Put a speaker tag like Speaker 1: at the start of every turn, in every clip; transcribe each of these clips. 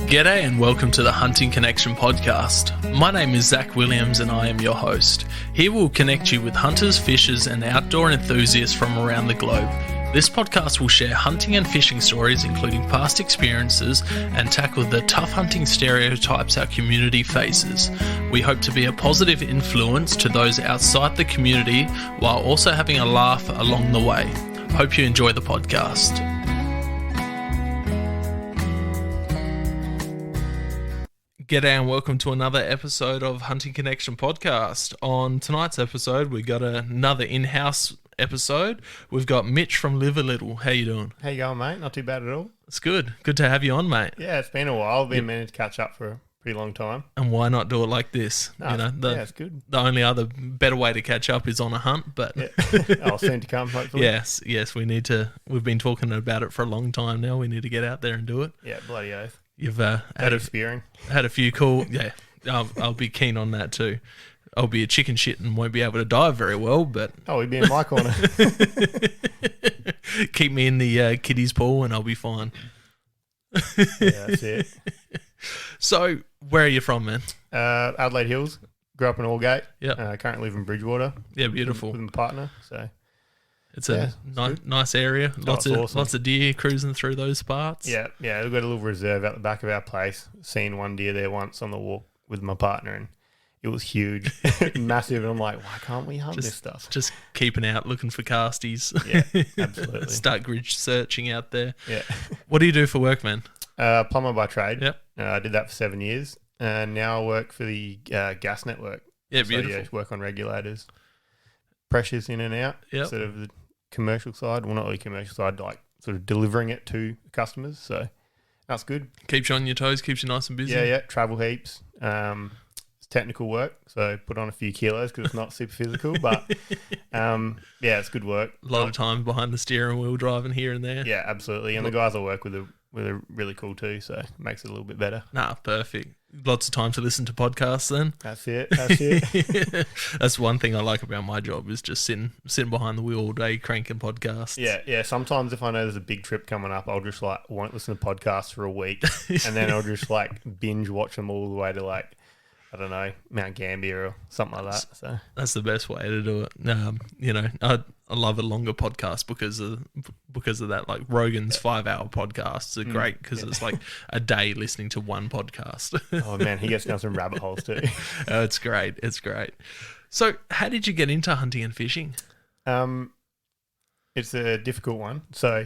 Speaker 1: G'day and welcome to the Hunting Connection podcast. My name is Zach Williams and I am your host. Here we'll connect you with hunters, fishers and outdoor enthusiasts from around the globe. This podcast will share hunting and fishing stories including past experiences and tackle the tough hunting stereotypes our community faces. We hope to be a positive influence to those outside the community while also having a laugh along the way. Hope you enjoy the podcast. G'day and welcome to another episode of Hunting Connection podcast. On tonight's episode, we got another in-house episode. We've got Mitch from Live a Little. How you doing?
Speaker 2: How you going, mate? Not too bad at all.
Speaker 1: It's good. Good to have you on, mate.
Speaker 2: Yeah, it's been a while. I've been meaning to catch up for a pretty long time.
Speaker 1: And why not do it like this?
Speaker 2: Yeah, it's good.
Speaker 1: The only other better way to catch up is on a hunt, but
Speaker 2: I'll soon to come, hopefully.
Speaker 1: Yes, we need to. We've been talking about it for a long time now. We need to get out there and do it.
Speaker 2: Yeah, bloody oath.
Speaker 1: You've had a few cool. Yeah, I'll be keen on that too. I'll be a chicken shit and won't be able to dive very well, but
Speaker 2: he'd be in my corner.
Speaker 1: Keep me in the kiddies pool and I'll be fine.
Speaker 2: Yeah, that's it.
Speaker 1: So, where are you from, man?
Speaker 2: Adelaide Hills. Grew up in Aldgate.
Speaker 1: Yeah.
Speaker 2: Currently live in Bridgewater.
Speaker 1: Yeah, beautiful.
Speaker 2: With my partner. So
Speaker 1: it's a nice area.
Speaker 2: Awesome.
Speaker 1: Lots of deer cruising through those parts.
Speaker 2: Yeah. We've got a little reserve out the back of our place. Seen one deer there once on the walk with my partner, and it was huge, massive. And I'm like, why can't we hunt this stuff?
Speaker 1: Just keeping out, looking for casties.
Speaker 2: Yeah, absolutely.
Speaker 1: Start grid searching out there.
Speaker 2: Yeah.
Speaker 1: What do you do for work, man?
Speaker 2: Plumber by trade.
Speaker 1: Yep.
Speaker 2: I did that for 7 years, and now I work for the gas network.
Speaker 1: Yeah, beautiful.
Speaker 2: So, work on regulators, pressures in and out.
Speaker 1: Yep.
Speaker 2: Sort of the commercial side. Well, not really commercial side, like sort of delivering it to customers. So that's good.
Speaker 1: Keeps you on your toes, keeps you nice and busy.
Speaker 2: Yeah. Travel heaps. It's technical work, so put on a few kilos because it's not super physical, but it's good work.
Speaker 1: A lot of time behind the steering wheel driving here and there.
Speaker 2: Yeah, absolutely. And the guys I work with are really cool too, so it makes it a little bit better.
Speaker 1: Nah, perfect. Lots of time to listen to podcasts then.
Speaker 2: That's it.
Speaker 1: That's one thing I like about my job is just sitting behind the wheel all day cranking podcasts.
Speaker 2: Yeah. Sometimes if I know there's a big trip coming up, I'll just won't listen to podcasts for a week, and then I'll just binge watch them all the way to I don't know, Mount Gambier or something like that. So
Speaker 1: that's the best way to do it. I love a longer podcast because of that. Like Rogan's 5-hour podcasts are great because it's like a day listening to one podcast.
Speaker 2: Oh man, he gets down some rabbit holes too.
Speaker 1: It's great. So how did you get into hunting and fishing?
Speaker 2: It's a difficult one. So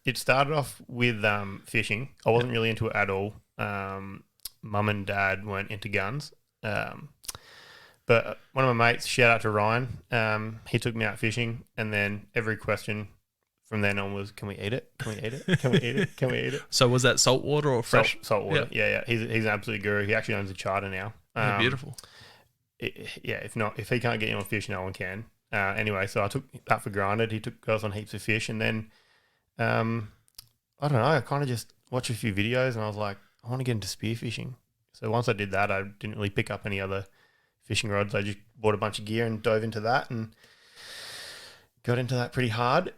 Speaker 2: it started off with fishing. I wasn't really into it at all. Mum and dad weren't into guns. But one of my mates, shout out to Ryan, he took me out fishing, and then every question from then on was, can we eat it? Can we eat it? Can we eat it? Can we eat it?
Speaker 1: So was that saltwater or fresh?
Speaker 2: Saltwater. Yeah. He's an absolute guru. He actually owns a charter now.
Speaker 1: Beautiful.
Speaker 2: If he can't get you on fish, no one can. Anyway, so I took that for granted. He took us on heaps of fish, and then I don't know, I kind of just watched a few videos, and I was like, I want to get into spearfishing. So once I did that, I didn't really pick up any other fishing rods. I just bought a bunch of gear and dove into that and got into that pretty hard.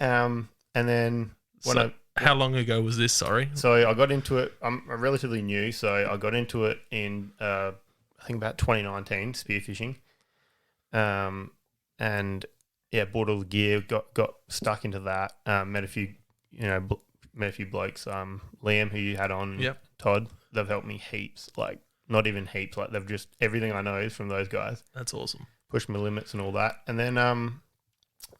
Speaker 2: And then
Speaker 1: how long ago was this? Sorry.
Speaker 2: So I got into it. I'm relatively new, so I got into it in I think about 2019 spearfishing. And bought all the gear. Got stuck into that. Met a few blokes. Liam, who you had on.
Speaker 1: Yep.
Speaker 2: Todd. They've helped me heaps, not even heaps, they've just, everything I know is from those guys.
Speaker 1: That's awesome.
Speaker 2: Pushed my limits and all that. And then I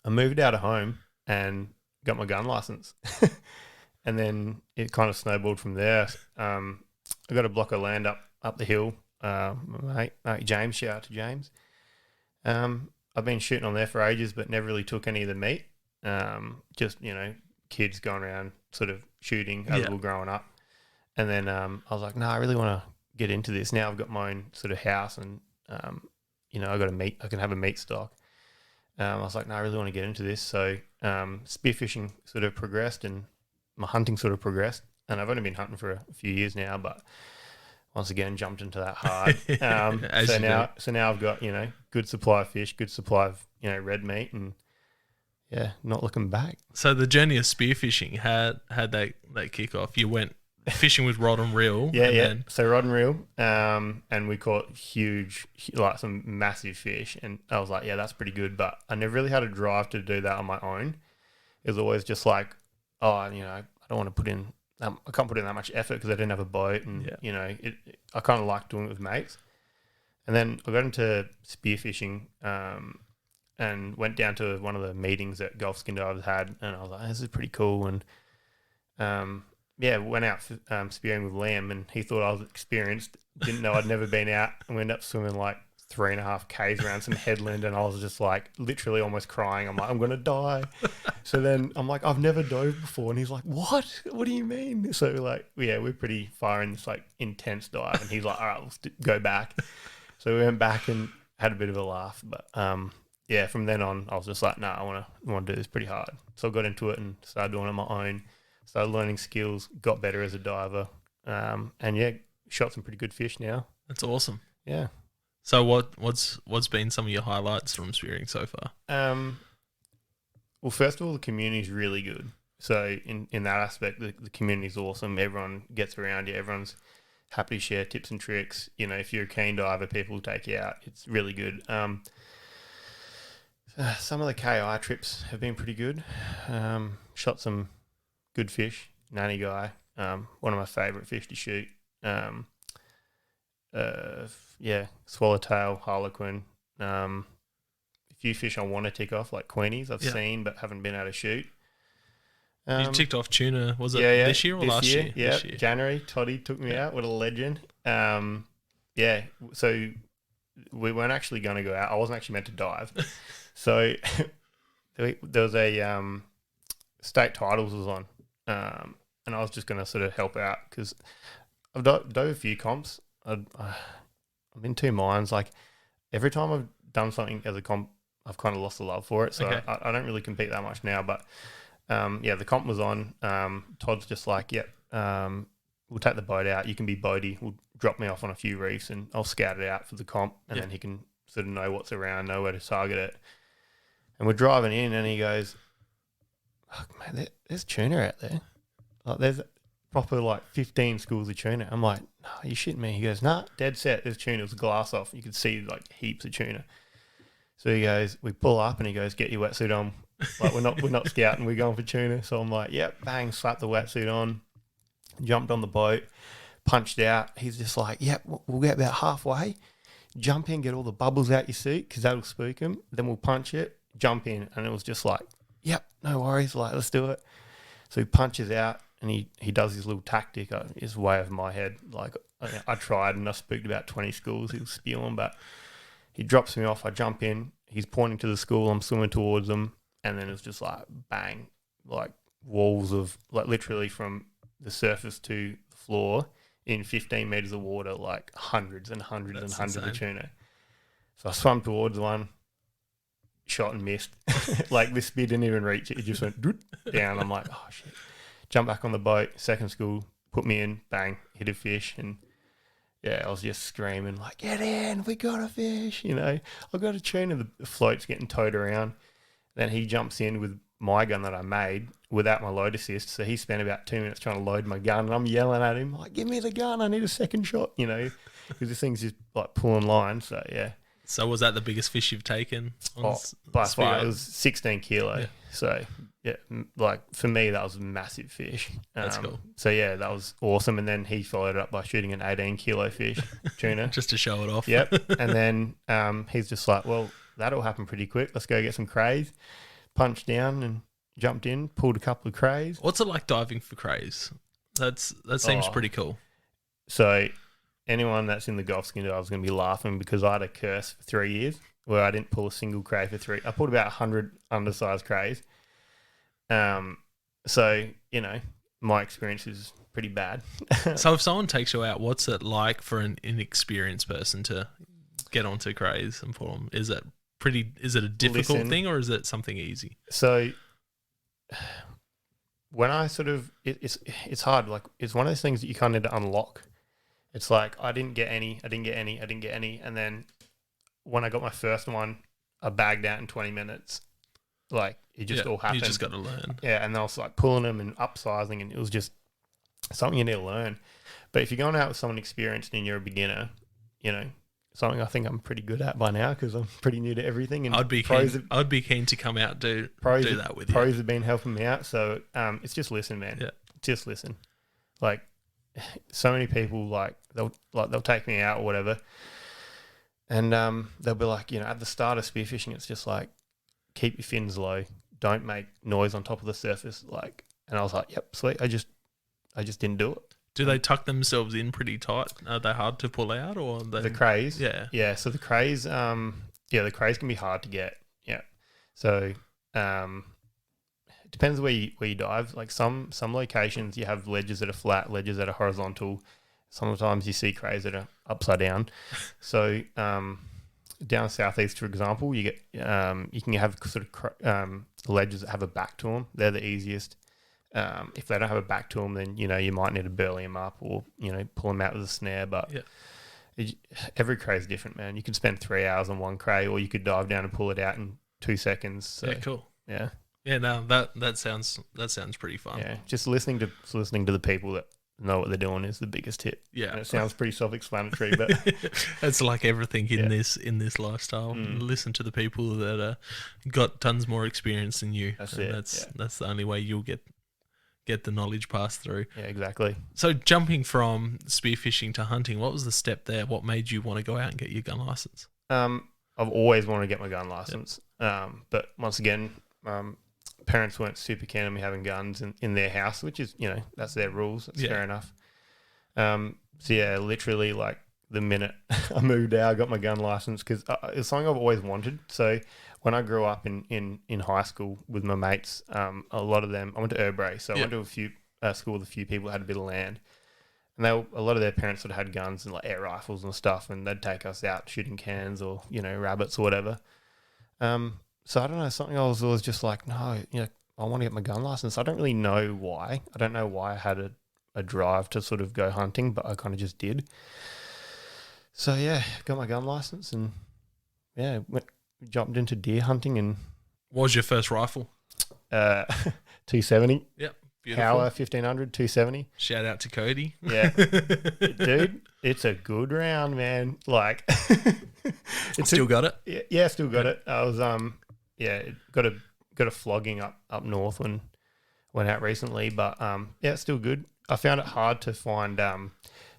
Speaker 2: moved out of home and got my gun license. And then it kind of snowballed from there. I got a block of land up the hill. Mate James, shout out to James. I've been shooting on there for ages, but never really took any of the meat. Just, kids going around sort of shooting as we were growing up. And then I was like, no, I really want to get into this. Now I've got my own sort of house and, I got I can have a meat stock. I was like, no, I really want to get into this. So spearfishing sort of progressed and my hunting sort of progressed. And I've only been hunting for a few years now, but once again, jumped into that hard. So now I've got, good supply of fish, good supply of, red meat and not looking back.
Speaker 1: So the journey of spearfishing had that kick off. You went fishing with rod and reel.
Speaker 2: Yeah,
Speaker 1: and
Speaker 2: yeah.
Speaker 1: Then...
Speaker 2: So rod and reel, and we caught huge, like some massive fish, and I was like, yeah, that's pretty good. But I never really had a drive to do that on my own. It was always just like, oh, I don't want to put in, I can't put in that much effort because I didn't have a boat, and I kind of like doing it with mates. And then I got into spearfishing, and went down to one of the meetings that Golf Skin Divers had, and I was like, this is pretty cool, and went out spearing with Liam, and he thought I was experienced. Didn't know I'd never been out, and we ended up swimming like 3.5 Ks around some headland, and I was just like literally almost crying. I'm like, I'm gonna die. So then I'm like, I've never dove before, and he's like, what? What do you mean? So like, yeah, we're pretty far in this like intense dive, and he's like, all right, let's go back. So we went back and had a bit of a laugh, but from then on, I was just like, I want to do this pretty hard. So I got into it and started doing it on my own. Started learning skills, got better as a diver, and shot some pretty good fish now.
Speaker 1: That's awesome.
Speaker 2: Yeah.
Speaker 1: So what's been some of your highlights from spearing so far?
Speaker 2: Well, first of all, the community is really good. So in that aspect, the community is awesome. Everyone gets around you. Everyone's happy to share tips and tricks. If you're a keen diver, people will take you out. It's really good. Some of the KI trips have been pretty good. Shot some good fish, nanny guy, one of my favourite fish to shoot. Swallowtail, harlequin. A few fish I want to tick off, like queenies I've seen but haven't been able to shoot.
Speaker 1: You ticked off tuna, was it this year or last year?
Speaker 2: Yeah, this year. January, Toddy took me out. What a legend. So we weren't actually going to go out. I wasn't actually meant to dive. So there was a state titles was on. And I was just going to sort of help out because I've dove a few comps. I'm in two minds. Like every time I've done something as a comp, I've kind of lost the love for it. So I don't really compete that much now. But the comp was on. Todd's just like, we'll take the boat out. You can be boaty. We'll drop me off on a few reefs and I'll scout it out for the comp. And then he can sort of know what's around, know where to target it. And we're driving in and he goes, fuck, man, there's tuna out there. Like there's proper like 15 schools of tuna. I'm like, no, you shitting me. He goes, nah, dead set. There's tuna. It was a glass off. You could see like heaps of tuna. So he goes, we pull up and he goes, get your wetsuit on. Like we're not scouting. We're going for tuna. So I'm like, yep, bang, slap the wetsuit on, jumped on the boat, punched out. He's just like, yep, we'll get about halfway. Jump in, get all the bubbles out your suit because that'll spook him. Then we'll punch it, jump in. And it was just like, yep, no worries. Like, let's do it. So he punches out and he does his little tactic. It's way over my head. Like I tried and I spooked about 20 schools. He was spewing, but he drops me off. I jump in. He's pointing to the school. I'm swimming towards him. And then it's just like bang, like walls of like literally from the surface to the floor in 15 meters of water, like hundreds and hundreds and hundreds of tuna. So I swam towards one, shot and missed. Like this spear didn't even reach it. It just went down. I'm like, oh shit. Jump back on the boat. Second school, put me in, bang, hit a fish. And I was just screaming like, get in, we got a fish. I got a tuna. The float's getting towed around. Then he jumps in with my gun that I made without my load assist. So he spent about 2 minutes trying to load my gun. And I'm yelling at him like, give me the gun. I need a second shot, because this thing's just like pulling line. So, yeah.
Speaker 1: So was that the biggest fish you've taken?
Speaker 2: By far, it was 16 kilo. Yeah. So, like for me, that was a massive fish.
Speaker 1: That's cool.
Speaker 2: So, yeah, that was awesome. And then he followed it up by shooting an 18 kilo fish, tuna.
Speaker 1: Just to show it off.
Speaker 2: Yep. And then he's just like, well, that'll happen pretty quick. Let's go get some crays. Punched down and jumped in, pulled a couple of crays.
Speaker 1: What's it like diving for crays? That seems pretty cool.
Speaker 2: So anyone that's in the Golf Skin Dive is going to be laughing because I had a curse for 3 years where I didn't pull a single cray for 3. I pulled about 100 undersized crays. So, my experience is pretty bad.
Speaker 1: So if someone takes you out, what's it like for an inexperienced person to get onto crays and pull them? Is it a difficult thing or is it something easy?
Speaker 2: So when I sort of, it's hard. Like it's one of those things that you kind of need to unlock. It's like, I didn't get any. And then when I got my first one, I bagged out in 20 minutes. Like it just all happened.
Speaker 1: You just got to learn.
Speaker 2: Yeah. And I was like pulling them and upsizing and it was just something you need to learn. But if you're going out with someone experienced and you're a beginner, you know, something I think I'm pretty good at by now because I'm pretty new to everything. And
Speaker 1: I'd be keen to come out and do that with you.
Speaker 2: Pros have been helping me out, so it's just listen, man.
Speaker 1: Yeah.
Speaker 2: Just listen. Like, so many people they'll take me out or whatever, and they'll be like, at the start of spearfishing, it's just like, keep your fins low, don't make noise on top of the surface, and I was like, yep, sweet. I just didn't do it.
Speaker 1: Do they tuck themselves in pretty tight? Are they hard to pull out, or
Speaker 2: the crays?
Speaker 1: Yeah.
Speaker 2: So the crays, the crays can be hard to get. Yeah. So it depends where you dive. Like some locations, you have ledges that are flat, ledges that are horizontal. Sometimes you see crays that are upside down. So down southeast, for example, you get you can have sort of ledges that have a back to them. They're the easiest. If they don't have a back to them, then you might need to burley them up or pull them out with a snare. But every cray is different, man. You can spend 3 hours on one cray, or you could dive down and pull it out in 2 seconds. So,
Speaker 1: yeah, cool.
Speaker 2: Yeah,
Speaker 1: yeah. No, that sounds pretty fun.
Speaker 2: Yeah, just listening to the people that know what they're doing is the biggest tip.
Speaker 1: Yeah,
Speaker 2: and it sounds pretty self-explanatory, but
Speaker 1: it's like everything in this lifestyle. Listen to the people that got tons more experience than you.
Speaker 2: That's it.
Speaker 1: That's the only way you'll get the knowledge passed through.
Speaker 2: Yeah, exactly.
Speaker 1: So jumping from spearfishing to hunting, what was the step there? What made you want to go out and get your gun license?
Speaker 2: I've always wanted to get my gun license. But once again, parents weren't super keen on me having guns in their house, which is, that's their rules. That's fair enough. So yeah, literally like the minute I moved out, I got my gun license because it's something I've always wanted. So when I grew up in high school with my mates, a lot of them, I went to Urbray, so I went to a few school with a few people that had a bit of land, and a lot of their parents sort of had guns and like air rifles and stuff, and they'd take us out shooting cans or rabbits or whatever. So I don't know, something I was always just like, no, I want to get my gun license. I don't really know why. I don't know why I had a drive to sort of go hunting, but I kind of just did. So yeah, got my gun license and jumped into deer hunting. And
Speaker 1: what was your first rifle?
Speaker 2: 270.
Speaker 1: Yep. Beautiful.
Speaker 2: Power 1500, 270.
Speaker 1: Shout out to Cody.
Speaker 2: Yeah. Dude, it's a good round, man. Like,
Speaker 1: still got it?
Speaker 2: Yeah, still got it. I was, got a flogging up north when went out recently, but it's still good. I found it hard to find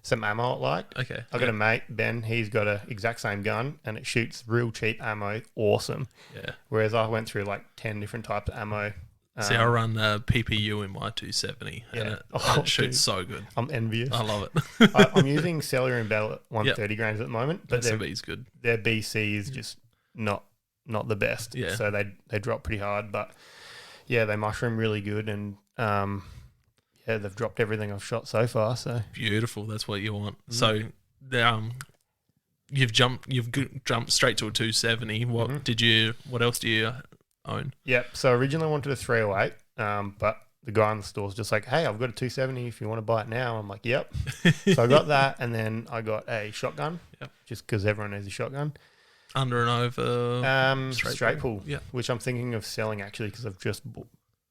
Speaker 2: some ammo I liked.
Speaker 1: Okay.
Speaker 2: I got a mate, Ben, he's got a exact same gun and it shoots real cheap ammo, awesome.
Speaker 1: Yeah.
Speaker 2: Whereas I went through like 10 different types of ammo.
Speaker 1: See, I run PPU in my 270 and it shoots so good.
Speaker 2: I'm envious.
Speaker 1: I love it.
Speaker 2: I'm using Cellular and Bell at 130 grams at the moment, but
Speaker 1: SMB's good.
Speaker 2: Their BC is just not the best.
Speaker 1: Yeah.
Speaker 2: So they drop pretty hard, but yeah, they mushroom really good and they've dropped everything I've shot so far. So
Speaker 1: beautiful. That's what you want. So you've jumped straight to a 270. What else do you own?
Speaker 2: Yep. So originally I wanted a 308, but the guy in the store was just like, hey, I've got a 270 if you want to buy it now. I'm like, yep. So I got that, and then I got a shotgun, just because everyone needs a shotgun.
Speaker 1: Under and over?
Speaker 2: Straight pull,
Speaker 1: yeah.
Speaker 2: Which I'm thinking of selling actually because I've just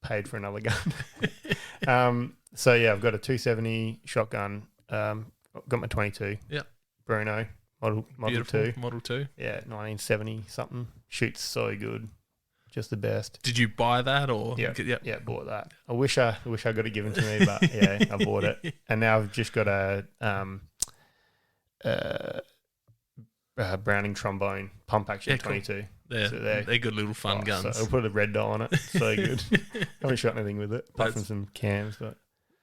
Speaker 2: paid for another gun. So yeah, I've got a 270 shotgun. Got my 22.
Speaker 1: Yeah.
Speaker 2: Bruno Model 2.
Speaker 1: Model 2.
Speaker 2: Yeah, 1970 something. Shoots so good. Just the best.
Speaker 1: Did you buy that or?
Speaker 2: Yeah, bought that. I wish I got it given to me, but yeah, I bought it, and now I've just got a Browning trombone pump action 22.
Speaker 1: Cool. They're good little fun guns.
Speaker 2: So I'll put a red dot on it. So good. Haven't shot anything with it apart from some cams, but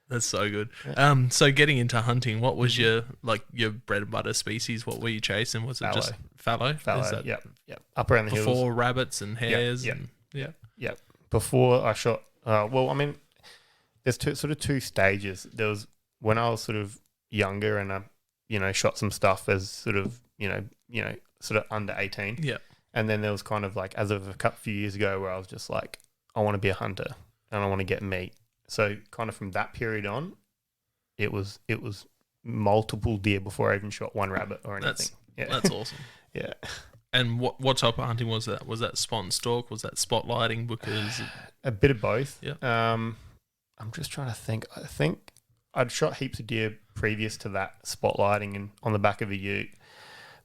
Speaker 1: that's so good. Yeah. So getting into hunting, what was your bread and butter species? What were you chasing? Was it
Speaker 2: fallow.
Speaker 1: Just fallow?
Speaker 2: Yep. Up around the hills.
Speaker 1: Before rabbits and hares.
Speaker 2: Yep. Before I shot. There's two stages. There was when I was sort of younger and I shot some stuff as sort of sort of under 18.
Speaker 1: Yeah.
Speaker 2: And then there was kind of like as of a few years ago where I was just like, I want to be a hunter and I want to get meat. So kind of from that period on, it was multiple deer before I even shot one rabbit or anything.
Speaker 1: That's awesome.
Speaker 2: Yeah.
Speaker 1: And what type of hunting was that? Was that spot and stalk? Was that spotlighting? Because
Speaker 2: a bit of both.
Speaker 1: Yeah.
Speaker 2: I'm just trying to think. I think I'd shot heaps of deer previous to that spotlighting and on the back of a ute,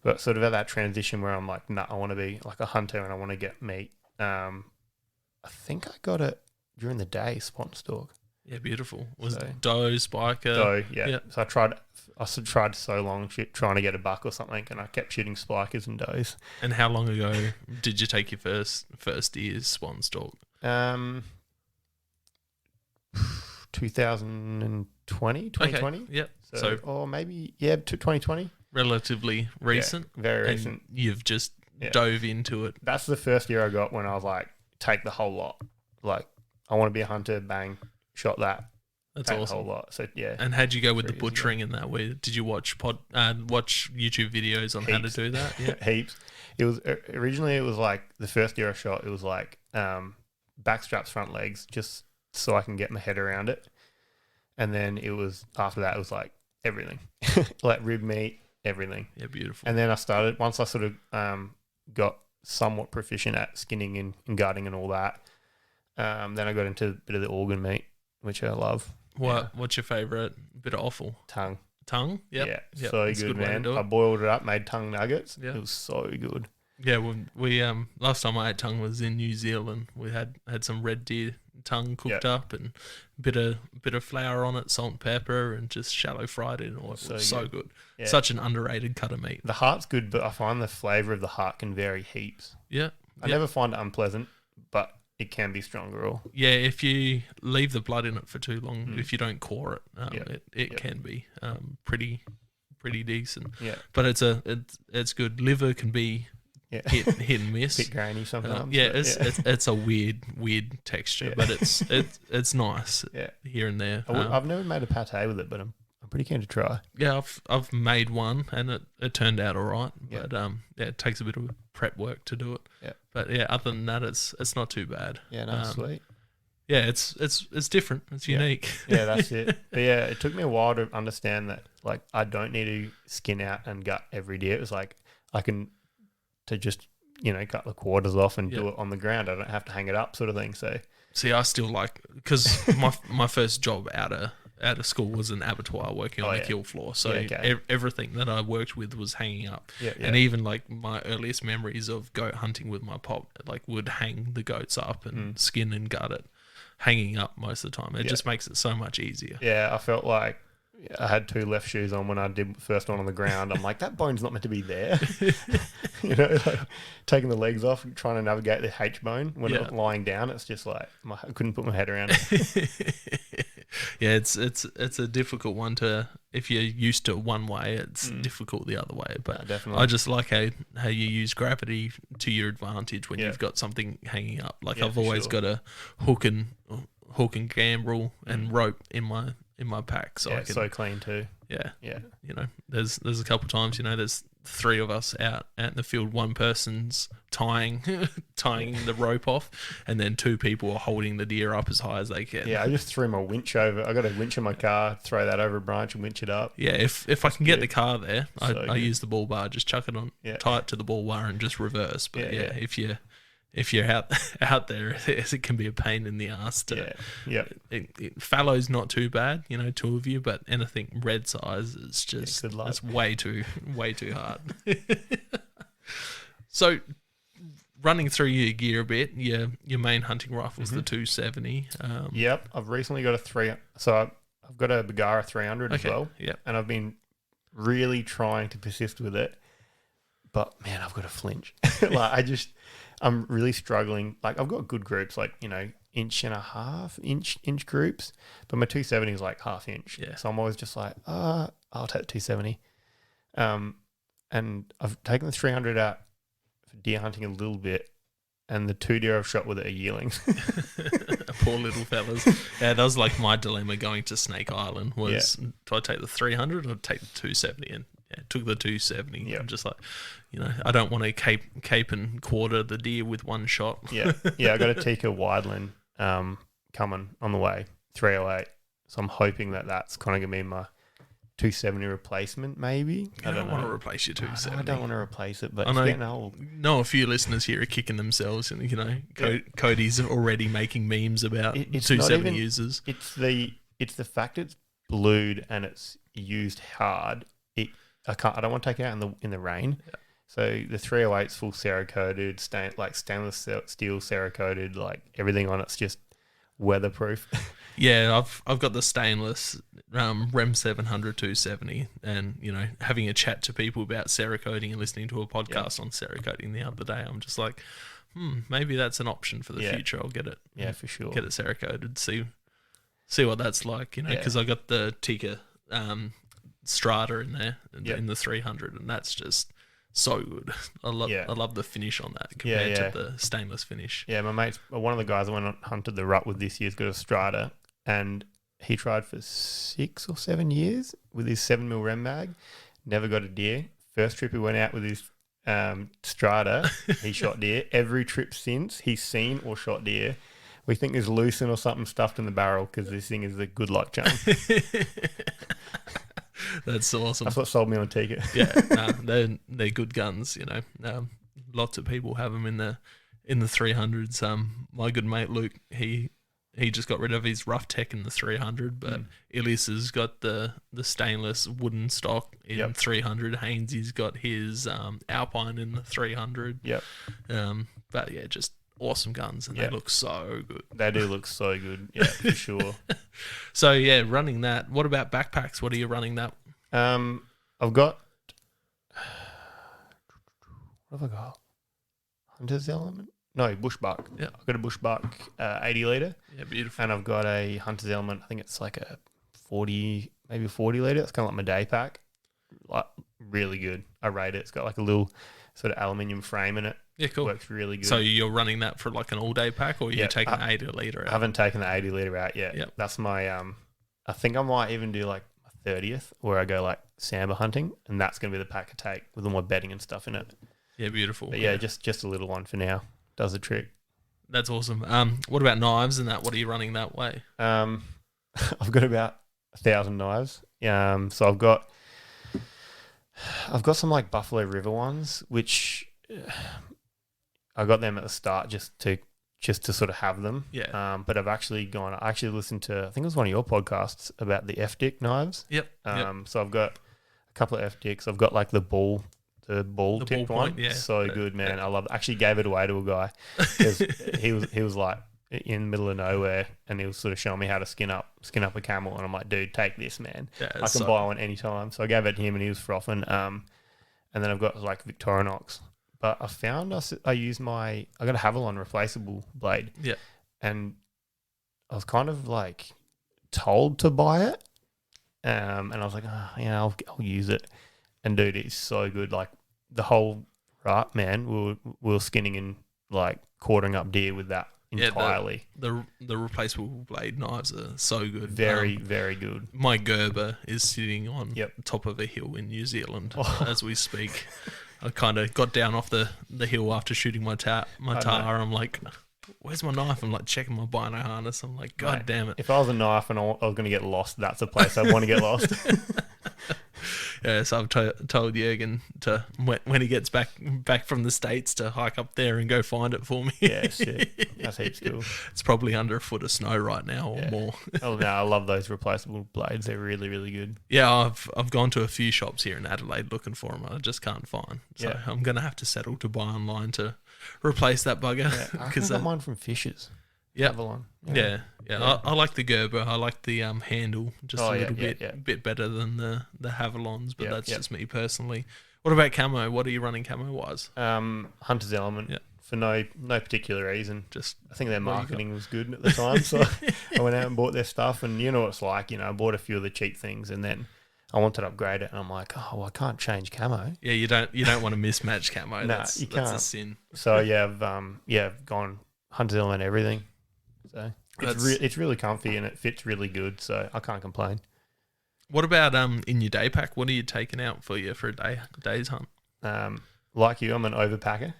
Speaker 2: but sort of at that transition where I'm like, nah, I want to be like a hunter and I want to get meat. I think I got it during the day, spot and stalk.
Speaker 1: Yeah, beautiful. Was it doe, spiker?
Speaker 2: Doe, yeah. So I tried so long trying to get a buck or something, and I kept shooting spikers and does.
Speaker 1: And how long ago did you take your first deer's spot and stalk?
Speaker 2: 2020.
Speaker 1: Okay. Yep.
Speaker 2: So or maybe 2020.
Speaker 1: Relatively recent.
Speaker 2: Yeah, very recent.
Speaker 1: You've just dove into it.
Speaker 2: That's the first year I got when I was like, take the whole lot. Like, I want to be a hunter. Bang, shot that.
Speaker 1: That's awesome.
Speaker 2: The whole lot. So yeah.
Speaker 1: And how'd you go with the butchering and that? Did you watch YouTube videos on how to do that? Yeah,
Speaker 2: heaps. It was originally it was like the first year I shot. It was like back straps, front legs, just so I can get my head around it. And then it was after that it was like everything, like rib meat, everything.
Speaker 1: Yeah, beautiful.
Speaker 2: And then I started once I sort of got somewhat proficient at skinning and gutting and all that. Then I got into a bit of the organ meat, which I love.
Speaker 1: What's your favourite bit of offal?
Speaker 2: Tongue.
Speaker 1: Tongue?
Speaker 2: Yep. Yeah, so good, man. I boiled it up, made tongue nuggets. Yep. It was so good.
Speaker 1: Yeah, we last time I ate tongue was in New Zealand. We had some red deer tongue cooked up and bit of flour on it, salt and pepper, and just shallow fried it in oil. It was so good. Yeah. Such an underrated cut of meat.
Speaker 2: The heart's good, but I find the flavour of the heart can vary heaps.
Speaker 1: Yeah.
Speaker 2: I never find it unpleasant, but it can be stronger.
Speaker 1: Yeah, if you leave the blood in it for too long, if you don't core it, it can be pretty decent.
Speaker 2: Yeah,
Speaker 1: but it's good. Liver can be hit and miss.
Speaker 2: Bit grainy sometimes.
Speaker 1: It's a weird texture, but it's nice. Here and there.
Speaker 2: I've never made a pate with it, but I'm pretty keen to try.
Speaker 1: Yeah, I've made one and it turned out all right. But it takes a bit of prep work to do it. Yeah. But yeah, other than that, it's not too bad.
Speaker 2: Yeah, no, sweet.
Speaker 1: Yeah, it's different. It's unique.
Speaker 2: Yeah, that's it. But yeah, it took me a while to understand that like I don't need to skin out and gut every deer. It was like I can just cut the quarters off and do it on the ground. I don't have to hang it up, sort of thing. So
Speaker 1: see, I still like because my first job out of school was an abattoir working on the kill floor. So everything that I worked with was hanging up. And even like my earliest memories of goat hunting with my pop, like would hang the goats up and skin and gut it, hanging up most of the time. It just makes it so much easier.
Speaker 2: Yeah, I felt like I had two left shoes on when I did the first one on the ground. I'm like, that bone's not meant to be there. Like taking the legs off and trying to navigate the H bone when I'm lying down. It's just like I couldn't put my head around it.
Speaker 1: Yeah, it's a difficult one to, if you're used to it one way, it's difficult the other way. But
Speaker 2: definitely.
Speaker 1: I just like how you use gravity to your advantage when you've got something hanging up. Like I've always got a hook and gambrel and rope in my pack, so I can,
Speaker 2: so clean too.
Speaker 1: Yeah. There's a couple of times, there's three of us out in the field. One person's tying the rope off, and then two people are holding the deer up as high as they can.
Speaker 2: Yeah, I just threw my winch over. I got a winch in my car, throw that over a branch and winch it up.
Speaker 1: Yeah, if I can get the car there, I use the bull bar, just chuck it on, tie it to the bull bar and just reverse. But if you're out there, it can be a pain in the ass. Fallow's not too bad, two of you, but anything red size is just it's way too hard. So, running through your gear a bit, your main hunting rifle is the 270.
Speaker 2: Yep, I've recently got I've got a Bagara 300 as well.
Speaker 1: Yep,
Speaker 2: and I've been really trying to persist with it, but man, I've got a flinch. I'm really struggling. Like I've got good groups, like inch and a half inch groups, but my 270 is like half inch.
Speaker 1: Yeah.
Speaker 2: So I'm always just like, I'll take 270. And I've taken the 300 out for deer hunting a little bit, and the two deer I've shot with it are yearlings.
Speaker 1: Poor little fellas. Yeah, that was like my dilemma going to Snake Island was, do I take the 300 or take the 270? And took the 270. Yeah. I'm just like, I don't want to cape and quarter the deer with one shot.
Speaker 2: Yeah. I got a Tikka Wideland coming on the way, 308. So I'm hoping that's kind of going to be my 270 replacement, maybe.
Speaker 1: I don't want to replace your 270.
Speaker 2: I don't want to replace it, but it's getting old.
Speaker 1: No, a few listeners here are kicking themselves, and Cody's already making memes about 270 users.
Speaker 2: It's the fact it's blued and it's used hard, I don't want to take it out in the rain.
Speaker 1: Yeah.
Speaker 2: So the 308's full Cerakoted, stainless steel Cerakoted, like everything on it's just weatherproof.
Speaker 1: Yeah, I've got the stainless REM 700 270, and having a chat to people about Cerakoting and listening to a podcast on Cerakoting the other day, I'm just like, maybe that's an option for the future. I'll get it.
Speaker 2: Yeah, for sure.
Speaker 1: Get it Cerakoted. See what that's like, because I got the Tika Strata in there in the 300, and that's just so good. I love the finish on that compared to the stainless finish.
Speaker 2: Yeah, my mate's one of the guys I went and hunted the rut with this year's got a Strata, and he tried for 6 or 7 years with his 7mm rem mag, never got a deer. First trip he went out with his Strata, he shot deer. Every trip since, he's seen or shot deer. We think there's lucerne or something stuffed in the barrel because this thing is a good luck charm.
Speaker 1: That's awesome.
Speaker 2: That's what sold me on Tika.
Speaker 1: They're good guns. Lots of people have them in the 300s. My good mate Luke, he just got rid of his rough tech in the 300, but Ilias has got the stainless wooden stock in 300. Hainesy's got his Alpine in the 300.
Speaker 2: Yep.
Speaker 1: But yeah, just awesome guns, and they look so good.
Speaker 2: They do look so good. Yeah, for sure.
Speaker 1: So yeah, running that. What about backpacks? What are you running that?
Speaker 2: I've got. What have I got? Hunter's Element. No, Bushbuck. Yeah, I've got a Bushbuck 80 litre.
Speaker 1: Yeah, beautiful.
Speaker 2: And I've got a Hunter's Element. I think it's like a 40, maybe a 40 litre. It's kind of like my day pack. Like really good. I rate it. It's got like a little sort of aluminium frame in it.
Speaker 1: Yeah, cool.
Speaker 2: Works really good.
Speaker 1: So you're running that for like an all-day pack, or you're taking the 80 litre out?
Speaker 2: I haven't taken the 80 litre out yet.
Speaker 1: Yep.
Speaker 2: That's my I think I might even do like my 30th where I go like samba hunting, and that's going to be the pack I take with all my bedding and stuff in it.
Speaker 1: Yeah, beautiful.
Speaker 2: But yeah, just a little one for now. Does the trick.
Speaker 1: That's awesome. What about knives and that? What are you running that way?
Speaker 2: I've got about 1,000 knives. So I've got some like Buffalo River ones, which I got them at the start just to sort of have them.
Speaker 1: Yeah.
Speaker 2: But I actually listened to, I think it was one of your podcasts about the F-Dick knives.
Speaker 1: Yep.
Speaker 2: So I've got a couple of F-Dicks. I've got like the ball tipped one.
Speaker 1: Yeah.
Speaker 2: So good, man. I love it. Actually gave it away to a guy because he was like in the middle of nowhere, and he was sort of showing me how to skin up a camel, and I'm like, dude, take this, man. Yeah, I can buy one anytime. So I gave it to him, and he was frothing. And then I've got like Victorinox. But I found I got a Havilon replaceable blade.
Speaker 1: Yeah.
Speaker 2: And I was kind of like told to buy it. And I was like, I'll use it. And dude, it's so good. Like the whole rut, man, we were skinning and like quartering up deer with that entirely.
Speaker 1: The replaceable blade knives are so good.
Speaker 2: Very, very good.
Speaker 1: My Gerber is sitting on top of a hill in New Zealand as we speak. I kind of got down off the hill after shooting my tar. I'm like, where's my knife? I'm like checking my bino harness. I'm like, God damn it.
Speaker 2: If I was a knife and I was going to get lost, that's the place I'd want to get lost.
Speaker 1: Yeah, so I've told Jürgen to when he gets back from the States to hike up there and go find it for me.
Speaker 2: Yeah, shit. That's heaps cool.
Speaker 1: It's probably under a foot of snow right now or more.
Speaker 2: Oh no, I love those replaceable blades. They're really, really good.
Speaker 1: Yeah, I've gone to a few shops here in Adelaide looking for them. I just can't find. So I'm gonna have to settle to buy online to replace that bugger.
Speaker 2: Yeah, I got mine from Fishers.
Speaker 1: Yeah.
Speaker 2: Avalon.
Speaker 1: Yeah. I like the Gerber. I like the handle just a little bit better than the Havilons, but that's just me personally. What about camo? What are you running camo wise?
Speaker 2: Hunter's Element.
Speaker 1: Yeah.
Speaker 2: For no particular reason.
Speaker 1: Just
Speaker 2: I think their marketing was good at the time, so I went out and bought their stuff, and you know what it's like. I bought a few of the cheap things, and then I wanted to upgrade it, and I'm like, oh, well, I can't change camo.
Speaker 1: Yeah, you don't want to mismatch camo.
Speaker 2: You can't.
Speaker 1: That's a sin.
Speaker 2: So I've gone Hunter's Element everything. So it's really comfy and it fits really good. So I can't complain.
Speaker 1: What about in your day pack? What are you taking out for a day's hunt?
Speaker 2: Like you, I'm an overpacker,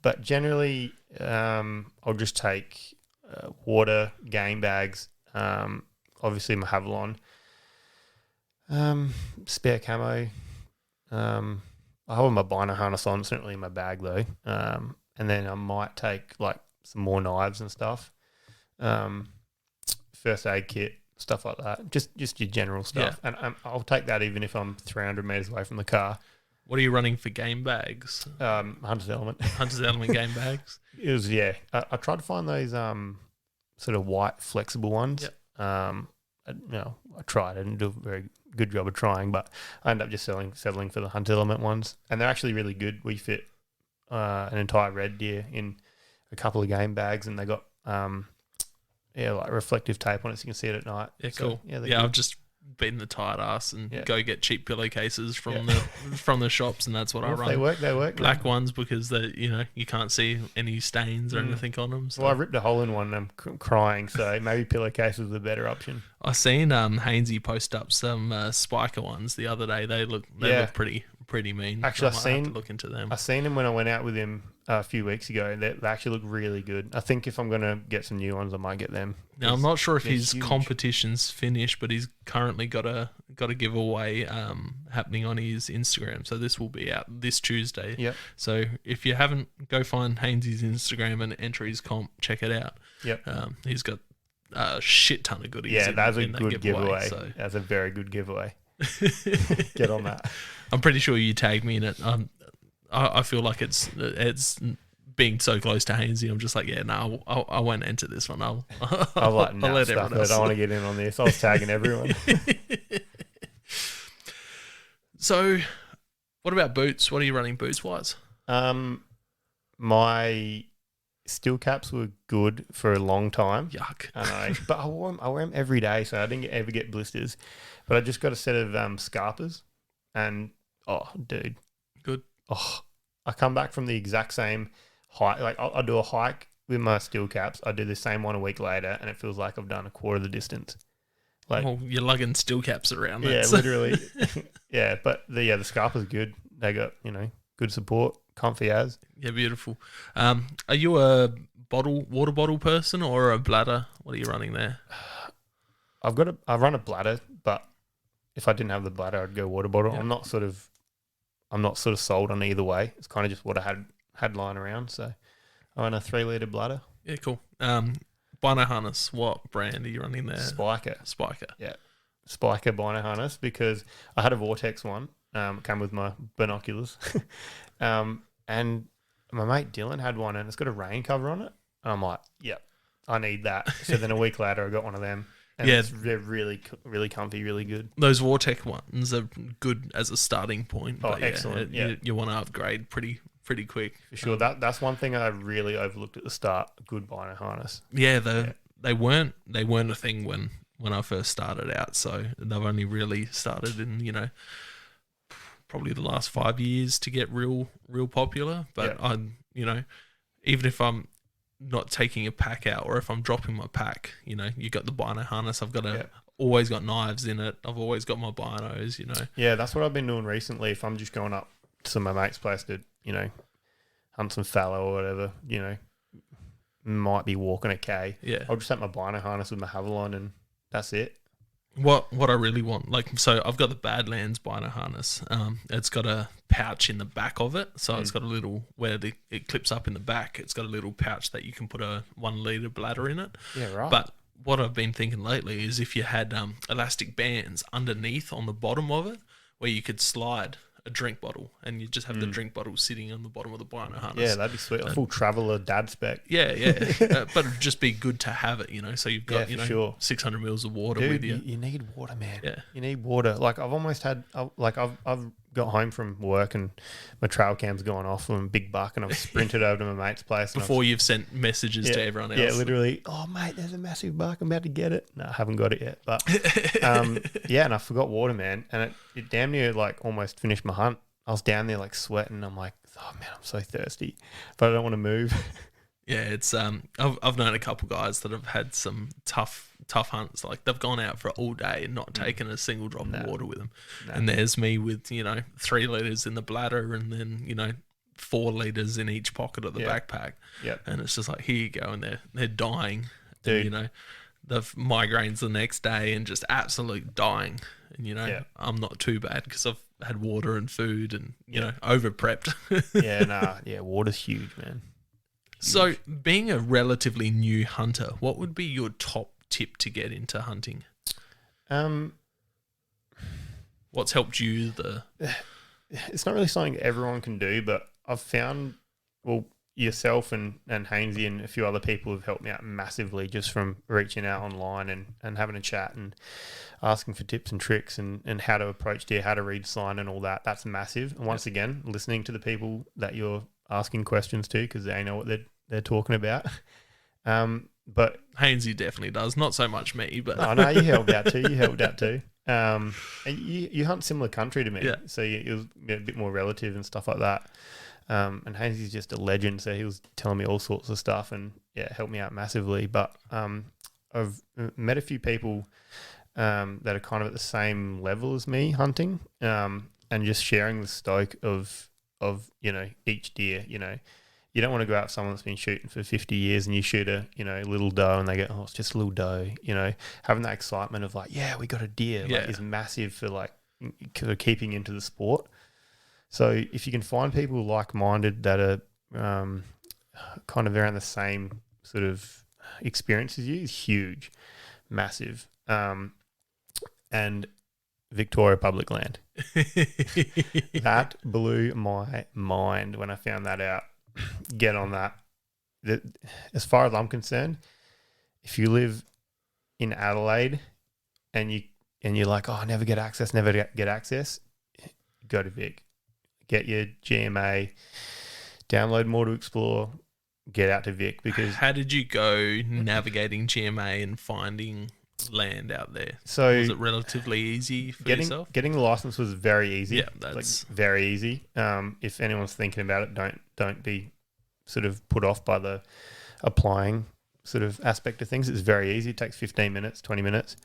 Speaker 2: but generally I'll just take water, game bags, obviously my Havilon, spare camo. I have my bino harness on, certainly in my bag though, and then I might take like some more knives and stuff. First aid kit, stuff like that. Just your general stuff. And I'll take that even if I'm 300 meters away from the car.
Speaker 1: What are you running for game bags?
Speaker 2: Hunter's Element.
Speaker 1: Hunter's Element game bags?
Speaker 2: It was, I tried to find those sort of white flexible ones.
Speaker 1: Yep.
Speaker 2: I tried. I didn't do a very good job of trying, but I ended up just settling for the Hunter Element ones. And they're actually really good. We fit an entire red deer in a couple of game bags, and they got like reflective tape on it so you can see it at night.
Speaker 1: Yeah, cool.
Speaker 2: So,
Speaker 1: yeah, I've just been the tired ass and go get cheap pillowcases from the shops, and that's what I run.
Speaker 2: They work.
Speaker 1: Black ones because you can't see any stains or anything on them. So.
Speaker 2: Well, I ripped a hole in one and I'm crying, so maybe pillowcase was the better option.
Speaker 1: I seen Hainsey post up some spiker ones the other day. They look pretty mean.
Speaker 2: Actually,
Speaker 1: I might have to look into them.
Speaker 2: I seen them when I went out with him a few weeks ago. They actually look really good. I think if I'm going to get some new ones, I might get them.
Speaker 1: Now, I'm not sure if his competition's finished, but he's currently got a giveaway happening on his Instagram. So this will be out this Tuesday.
Speaker 2: Yep.
Speaker 1: So if you haven't, go find Hainsey's Instagram and enter his comp. Check it out.
Speaker 2: Yep.
Speaker 1: He's got a shit ton of goodies.
Speaker 2: Yeah, that's a good giveaway.
Speaker 1: So.
Speaker 2: That's a very good giveaway. Get on that.
Speaker 1: I'm pretty sure you tagged me in it. I feel like it's being so close to Hainsey. I'm just like, I won't enter this one. I'll let
Speaker 2: stuff.
Speaker 1: everyone else.
Speaker 2: I don't want to get in on this. I was tagging everyone.
Speaker 1: So, what about boots? What are you running boots wise?
Speaker 2: My steel caps were good for a long time.
Speaker 1: Yuck.
Speaker 2: I know, but I wear them every day, so I didn't ever get blisters. But I just got a set of Scarpas, and dude,
Speaker 1: good.
Speaker 2: I come back from the exact same hike. Like I'll do a hike with my steel caps. I do the same one a week later, and it feels like I've done a quarter of the distance. Like,
Speaker 1: well, you're lugging steel caps around.
Speaker 2: Yeah, literally. Yeah, but the Scarpa's good. They got good support, comfy as.
Speaker 1: Yeah, beautiful. Are you a water bottle person or a bladder? What are you running there?
Speaker 2: I run a bladder, but if I didn't have the bladder, I'd go water bottle. Yeah. I'm not sort of sold on either way. It's kind of just what I had lying around. So I run a 3-litre bladder.
Speaker 1: Yeah, cool. Bino harness, what brand are you running there?
Speaker 2: Spiker.
Speaker 1: Yeah.
Speaker 2: Spiker bino harness, because I had a Vortex one. Came with my binoculars. And my mate Dylan had one, and it's got a rain cover on it. And I'm like, yep, I need that. So then a week later, I got one of them. And they're really, really comfy, really good.
Speaker 1: Those Vortex ones are good as a starting point.
Speaker 2: Oh, excellent.
Speaker 1: You want to upgrade pretty quick.
Speaker 2: For sure. That's one thing I really overlooked at the start, a good bino harness.
Speaker 1: Yeah, they weren't a thing when I first started out. So they've only really started in, probably the last 5 years to get real popular. But even if I'm not taking a pack out, or if I'm dropping my pack, you got the bino harness. I've got always got knives in it. I've always got my binos,
Speaker 2: Yeah, that's what I've been doing recently. If I'm just going up to my mate's place to, hunt some fallow or whatever, might be walking a K.
Speaker 1: Yeah.
Speaker 2: I'll just have my bino harness with my Havalon, and that's it.
Speaker 1: What I really want, so I've got the Badlands bino harness. It's got a pouch in the back of it, so it's got a little where it clips up in the back. It's got a little pouch that you can put a 1-litre bladder in it.
Speaker 2: Yeah, right.
Speaker 1: But what I've been thinking lately is if you had elastic bands underneath on the bottom of it, where you could slide a drink bottle, and you just have the drink bottle sitting on the bottom of the bino harness.
Speaker 2: Yeah, that'd be sweet. A full traveller dad spec.
Speaker 1: Yeah. But it'd just be good to have it, so you've got,
Speaker 2: sure.
Speaker 1: 600 mils of water.
Speaker 2: Dude,
Speaker 1: with you.
Speaker 2: You need water, man.
Speaker 1: Yeah.
Speaker 2: You need water. Like I've almost had, I've got home from work and my trail cam's gone off from Big Buck, and I've sprinted over to my mate's place.
Speaker 1: Before you've sent messages to everyone else.
Speaker 2: Yeah, literally. Oh, mate, there's a massive buck. I'm about to get it. No, I haven't got it yet. But and I forgot water, man. And it damn near almost finished my hunt. I was down there sweating. I'm like, oh man, I'm so thirsty, but I don't want to move.
Speaker 1: Yeah, it's I've known a couple guys that have had some tough hunts. Like they've gone out for all day and not taken a single drop of water with them. And there's me with 3 litres in the bladder, and then 4 litres in each pocket of the backpack.
Speaker 2: Yeah, and
Speaker 1: it's just like, here you go, and they're dying.
Speaker 2: Dude.
Speaker 1: And, they've migraines the next day and just absolute dying. And I'm not too bad because I've had water and food and over prepped.
Speaker 2: Water's huge, man.
Speaker 1: So, being a relatively new hunter, what would be your top tip to get into hunting? What's helped you?
Speaker 2: It's not really something everyone can do, but I've found, well, yourself and Hainsey and a few other people have helped me out massively just from reaching out online and having a chat and asking for tips and tricks and how to approach deer, how to read sign and all that. That's massive. And once again, listening to the people that you're asking questions to because they know what they're talking about. But
Speaker 1: Hainsey definitely does. Not so much me, but
Speaker 2: I know you helped out too. And you hunt similar country to me, so you're a bit more relative and stuff like that. And Hainsey's just a legend, so he was telling me all sorts of stuff and helped me out massively. But I've met a few people that are kind of at the same level as me hunting, and just sharing the stoke of each deer. You don't want to go out with someone that's been shooting for 50 years and you shoot a little doe and they go, oh, it's just a little doe. Having that excitement of like, yeah, we got a deer is massive for keeping into the sport. So if you can find people like-minded that are kind of around the same sort of experience as you, is huge, massive. And Victoria public land. That blew my mind when I found that out. Get on that. As far as I'm concerned, if you live in Adelaide and you're like, oh, I never get access, go to Vic. Get your GMA, download More to Explore, get out to Vic. Because
Speaker 1: how did you go navigating GMA and finding land out there?
Speaker 2: So
Speaker 1: was it relatively easy for yourself?
Speaker 2: Getting the license was very easy.
Speaker 1: Yeah, that's
Speaker 2: very easy. If anyone's thinking about it, don't be sort of put off by the applying sort of aspect of things. It's very easy. It takes 15 minutes, 20 minutes.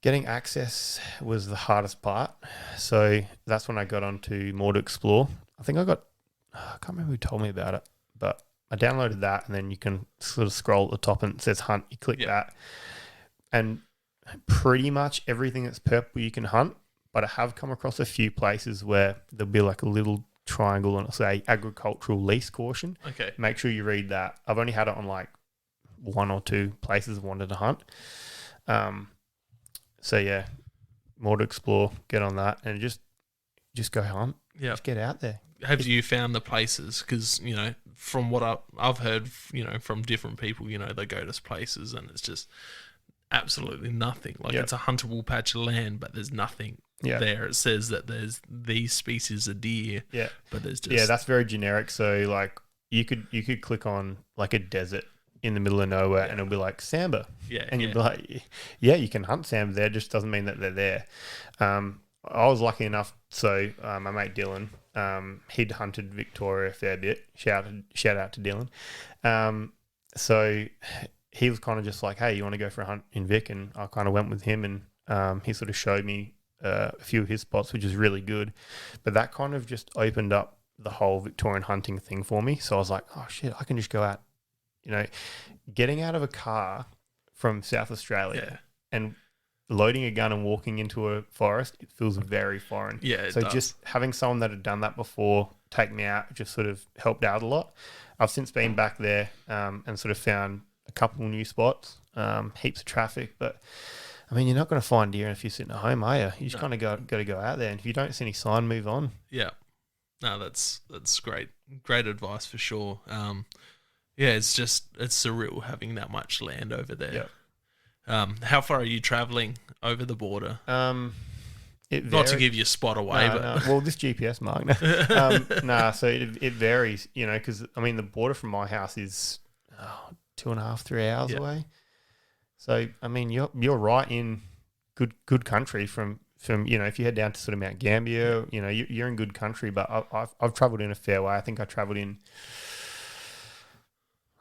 Speaker 2: Getting access was the hardest part. So that's when I got onto More to Explore. I think I can't remember who told me about it, but I downloaded that and then you can sort of scroll at the top and it says hunt. You click that and pretty much everything that's purple you can hunt, but I have come across a few places where there'll be like a little triangle and it'll say agricultural lease caution.
Speaker 1: Okay.
Speaker 2: Make sure you read that. I've only had it on like one or two places I wanted to hunt. So yeah, More to Explore, get on that and just go hunt.
Speaker 1: Yeah.
Speaker 2: Just get out there.
Speaker 1: Have you found the places? Because, from what I've heard, from different people, they go to places and it's just absolutely nothing. Like it's a huntable patch of land, but there's nothing there. It says that there's these species of deer, but there's just...
Speaker 2: that's very generic. So like you could click on like a desert in the middle of nowhere and it'll be like Samba. And you'd be like, you can hunt Samba there, just doesn't mean that they're there. I was lucky enough, so my mate Dylan, he'd hunted Victoria a fair bit. Shout out to Dylan. So he was kind of just like, hey, you want to go for a hunt in Vic? And I kind of went with him and he sort of showed me a few of his spots, which is really good. But that kind of just opened up the whole Victorian hunting thing for me. So I was like, oh shit, I can just go out. Getting out of a car from South Australia and loading a gun and walking into a forest, it feels very foreign.
Speaker 1: Yeah,
Speaker 2: so just having someone that had done that before take me out just sort of helped out a lot. I've since been back there and sort of found a couple new spots, heaps of traffic, but I mean, you're not going to find deer if you're sitting at home, are you? You just kind of got to go out there, and if you don't see any sign, move on.
Speaker 1: Yeah, no, that's great advice for sure. It's surreal having that much land over there. Yeah. How far are you traveling over the border? Not to give your spot away, but
Speaker 2: well, this GPS mark. So it varies, because I mean the border from my house is 2.5, 3 hours away. So I mean you're right in good country from if you head down to sort of Mount Gambier, you're in good country. But I've travelled in a fair way. I think I travelled in,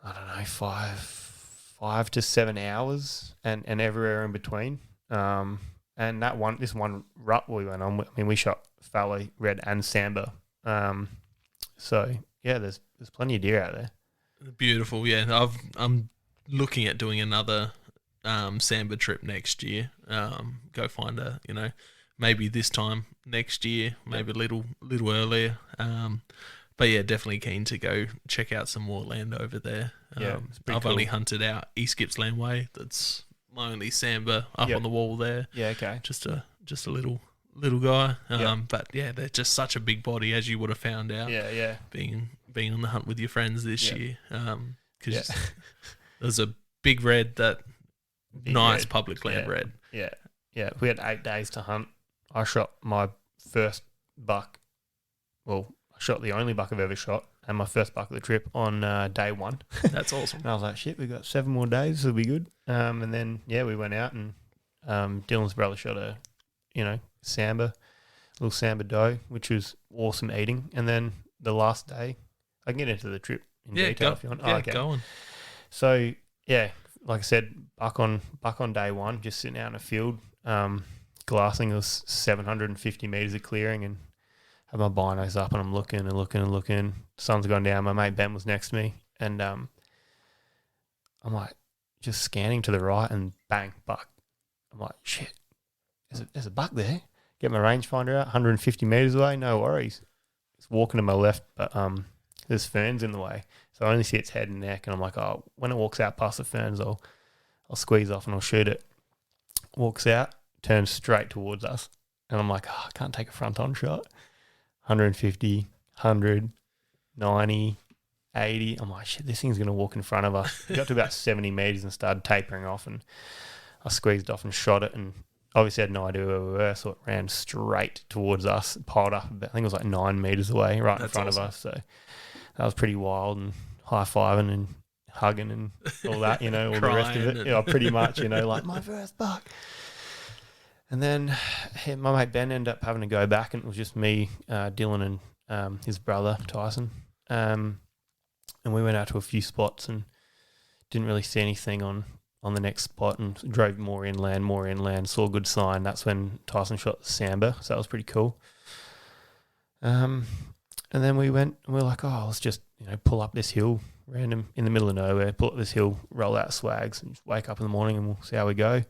Speaker 2: I don't know, 5 to 7 hours and everywhere in between. And this one rut we went on, I mean, we shot fallow, red and Samba. So yeah, there's plenty of deer out there.
Speaker 1: Beautiful. Yeah. I'm looking at doing another Samba trip next year. Go find maybe this time next year, maybe a little earlier. But yeah, definitely keen to go check out some more land over there. I've only hunted out East Gippsland Way. That's my only sambar up
Speaker 2: Yep.
Speaker 1: on the wall there.
Speaker 2: Yeah, okay.
Speaker 1: Just a little guy.
Speaker 2: Yep.
Speaker 1: But yeah, they're just such a big body, as you would have found out
Speaker 2: Yeah.
Speaker 1: being on the hunt with your friends this
Speaker 2: Yep.
Speaker 1: year.
Speaker 2: Yeah.
Speaker 1: Because there's a big red, that
Speaker 2: Big
Speaker 1: nice
Speaker 2: red.
Speaker 1: public land red.
Speaker 2: Yeah. Yeah. We had 8 days to hunt. I shot my first buck. Well, I shot the only buck I've ever shot, and my first buck of the trip on day 1.
Speaker 1: That's awesome.
Speaker 2: And I was like, shit, we got 7 more days. This will be good. And then, we went out and Dylan's brother shot a, samba, little samba doe, which was awesome eating. And then the last day, I can get into the trip in detail if you want.
Speaker 1: Yeah, go on.
Speaker 2: So, like I said, buck on day 1, just sitting out in a field, glassing. It was 750 metres of clearing, and have my binos up, and I'm looking and looking and looking. Sun's gone down. My mate Ben was next to me, and I'm like just scanning to the right, and bang, buck. I'm like, shit, there's a buck there. Get my rangefinder out, 150 metres away, no worries. It's walking to my left, but there's ferns in the way, so I only see its head and neck, and I'm like, oh, when it walks out past the ferns, I'll squeeze off and I'll shoot it. Walks out, turns straight towards us, and I'm like, oh, I can't take a front-on shot. 150, 100, 90, 80. I'm like, shit, this thing's going to walk in front of us. Got to about 70 metres and started tapering off, and I squeezed off and shot it, and obviously had no idea where we were, so it ran straight towards us, piled up about, I think it was like 9 metres away, right in front of us. So that was pretty wild, and high-fiving and hugging and all that, all the rest of it. Pretty much, like my first buck. And then my mate Ben ended up having to go back, and it was just me, Dylan, and his brother, Tyson. And we went out to a few spots and didn't really see anything on the next spot, and drove more inland, saw a good sign. That's when Tyson shot the samba, so that was pretty cool. And then we went, and we were like, oh, let's just, pull up this hill, random, in the middle of nowhere, pull up this hill, roll out swags, and just wake up in the morning, and we'll see how we go.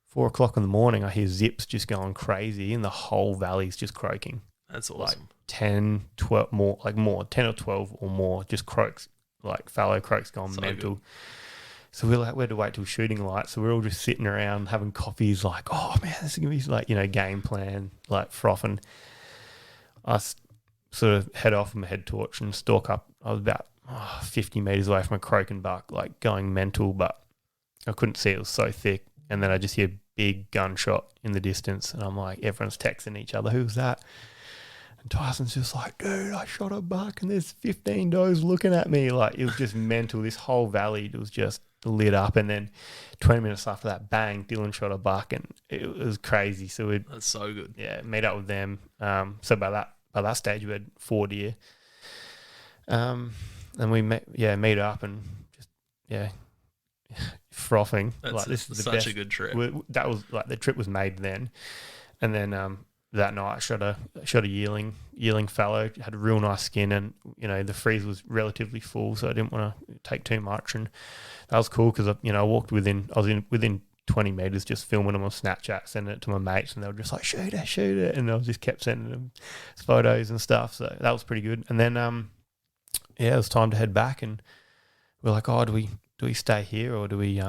Speaker 2: 4 o'clock in the morning, I hear zips just going crazy, and the whole valley's just croaking.
Speaker 1: That's awesome.
Speaker 2: Like 10, 12 more, 10 or 12 or more, just croaks, like fallow croaks going
Speaker 1: So
Speaker 2: mental.
Speaker 1: good.
Speaker 2: So we had to wait till shooting light. So we're all just sitting around having coffees, like, oh man, this is gonna be game plan, like frothing. I sort of head off with my head torch and stalk up. I was about 50 metres away from a croaking buck, like going mental, but I couldn't see, it was so thick. And then I just hear a big gunshot in the distance, and I'm like, everyone's texting each other, who's that? And Tyson's just like, dude, I shot a buck and there's 15 does looking at me. Like, it was just mental. This whole valley was just lit up. And then 20 minutes after that, bang, Dylan shot a buck, and it was crazy. So
Speaker 1: That's so good.
Speaker 2: meet up with them. So by that stage, we had 4 deer. And we meet up and just frothing. This is the
Speaker 1: such
Speaker 2: best.
Speaker 1: a good trip.
Speaker 2: That was like the trip was made then, and then that night I shot a yearling fallow. Had a real nice skin, and the freeze was relatively full, so I didn't want to take too much, and that was cool because I walked within 20 meters, just filming them on Snapchat, sending it to my mates, and they were just like, shoot it, and I just kept sending them photos and stuff. So that was pretty good. And then it was time to head back, and we're like, oh, do we stay here, or do we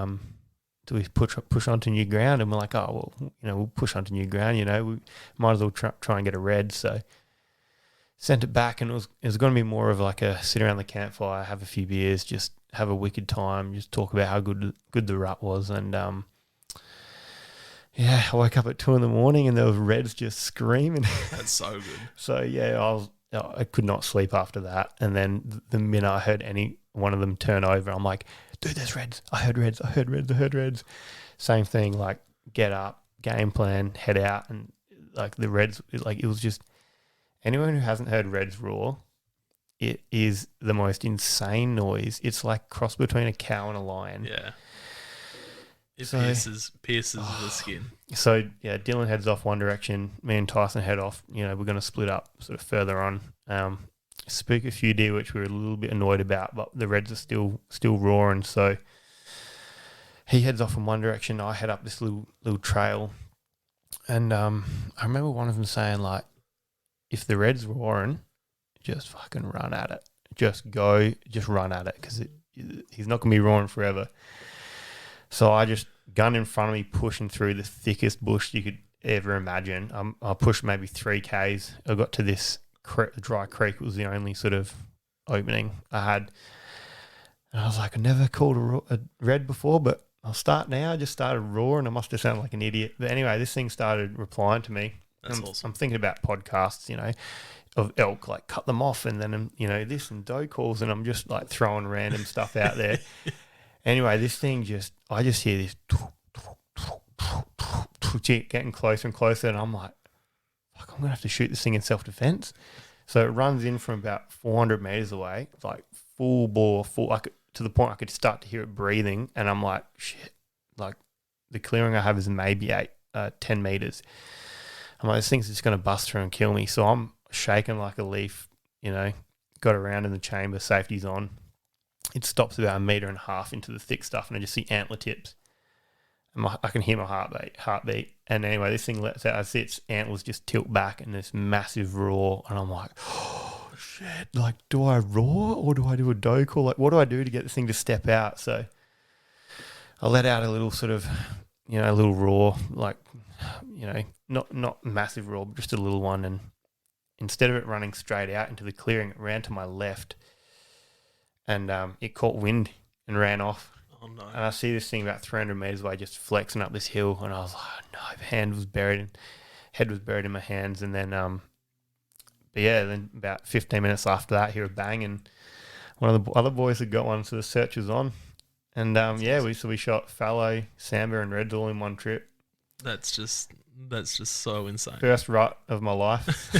Speaker 2: push onto new ground? And we're like, oh, well, we'll push onto new ground. We might as well try and get a red. So sent it back, and it was going to be more of like a sit around the campfire, have a few beers, just have a wicked time, just talk about how good the rut was. And I woke up at 2 a.m, and there was reds just screaming.
Speaker 1: That's so good.
Speaker 2: So I could not sleep after that. And then the minute I heard any one of them turn over, I'm like, dude, there's reds. I heard reds. Same thing, like get up, game plan, head out, and like the reds, like it was just, anyone who hasn't heard reds roar, it is the most insane noise. It's like cross between a cow and a lion.
Speaker 1: Yeah. It pierces the skin.
Speaker 2: So Dylan heads off one direction, me and Tyson head off. We're going to split up sort of further on. Spook a few deer, which we were a little bit annoyed about, but the reds are still roaring. So he heads off in one direction, I head up this little trail. And I remember one of them saying, like, if the red's roaring, just fucking run at it. Just run at it, because he's not going to be roaring forever. So I just gun in front of me, pushing through the thickest bush you could ever imagine. I pushed maybe 3Ks. I got to this dry creek. It was the only sort of opening I had. And I was like, I never called a red before, but I'll start now. I just started roaring. I must have sounded like an idiot. But anyway, this thing started replying to me.
Speaker 1: That's awesome.
Speaker 2: I'm thinking about podcasts, of elk, like cut them off and then, this and doe calls, and I'm just like throwing random stuff out there. Anyway, this thing I just hear this getting closer and closer, and I'm like, fuck, I'm going to have to shoot this thing in self-defense. So it runs in from about 400 meters away, like full bore, to the point I could start to hear it breathing, and I'm like, shit, like the clearing I have is maybe 10 meters. I'm like, this thing's just going to bust through and kill me. So I'm shaking like a leaf, got around in the chamber, safety's on. It stops about 1.5 meters into the thick stuff, and I just see antler tips. And I can hear my heartbeat. And anyway, this thing lets out, I see its antlers just tilt back in this massive roar, and I'm like, oh, shit, like, do I roar or do I do a doe call? Like, what do I do to get this thing to step out? So I let out a little sort of, a little roar, like, not massive roar, but just a little one. And instead of it running straight out into the clearing, it ran to my left, and it caught wind and ran off.
Speaker 1: Oh, no.
Speaker 2: And I see this thing about 300 meters away just flexing up this hill, and I was like, no, head was buried in my hands. And then, then about 15 minutes after that, I hear a bang, and one of the other boys had got one, so the search was on. And we shot fallow, sambar, and reds all in one trip.
Speaker 1: That's just so insane.
Speaker 2: First rut of my life.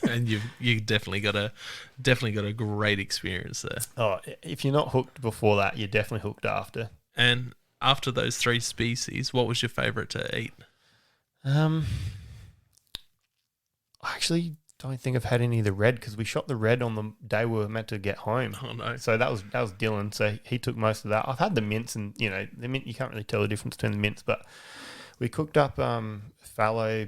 Speaker 1: And you definitely got a great experience there.
Speaker 2: Oh, if you're not hooked before that, you're definitely hooked after.
Speaker 1: And after those 3 species, what was your favourite to eat?
Speaker 2: I actually don't think I've had any of the red, because we shot the red on the day we were meant to get home.
Speaker 1: Oh no!
Speaker 2: So that was Dylan. So he took most of that. I've had the mince, and the mint, you can't really tell the difference between the mince, but we cooked up fallow,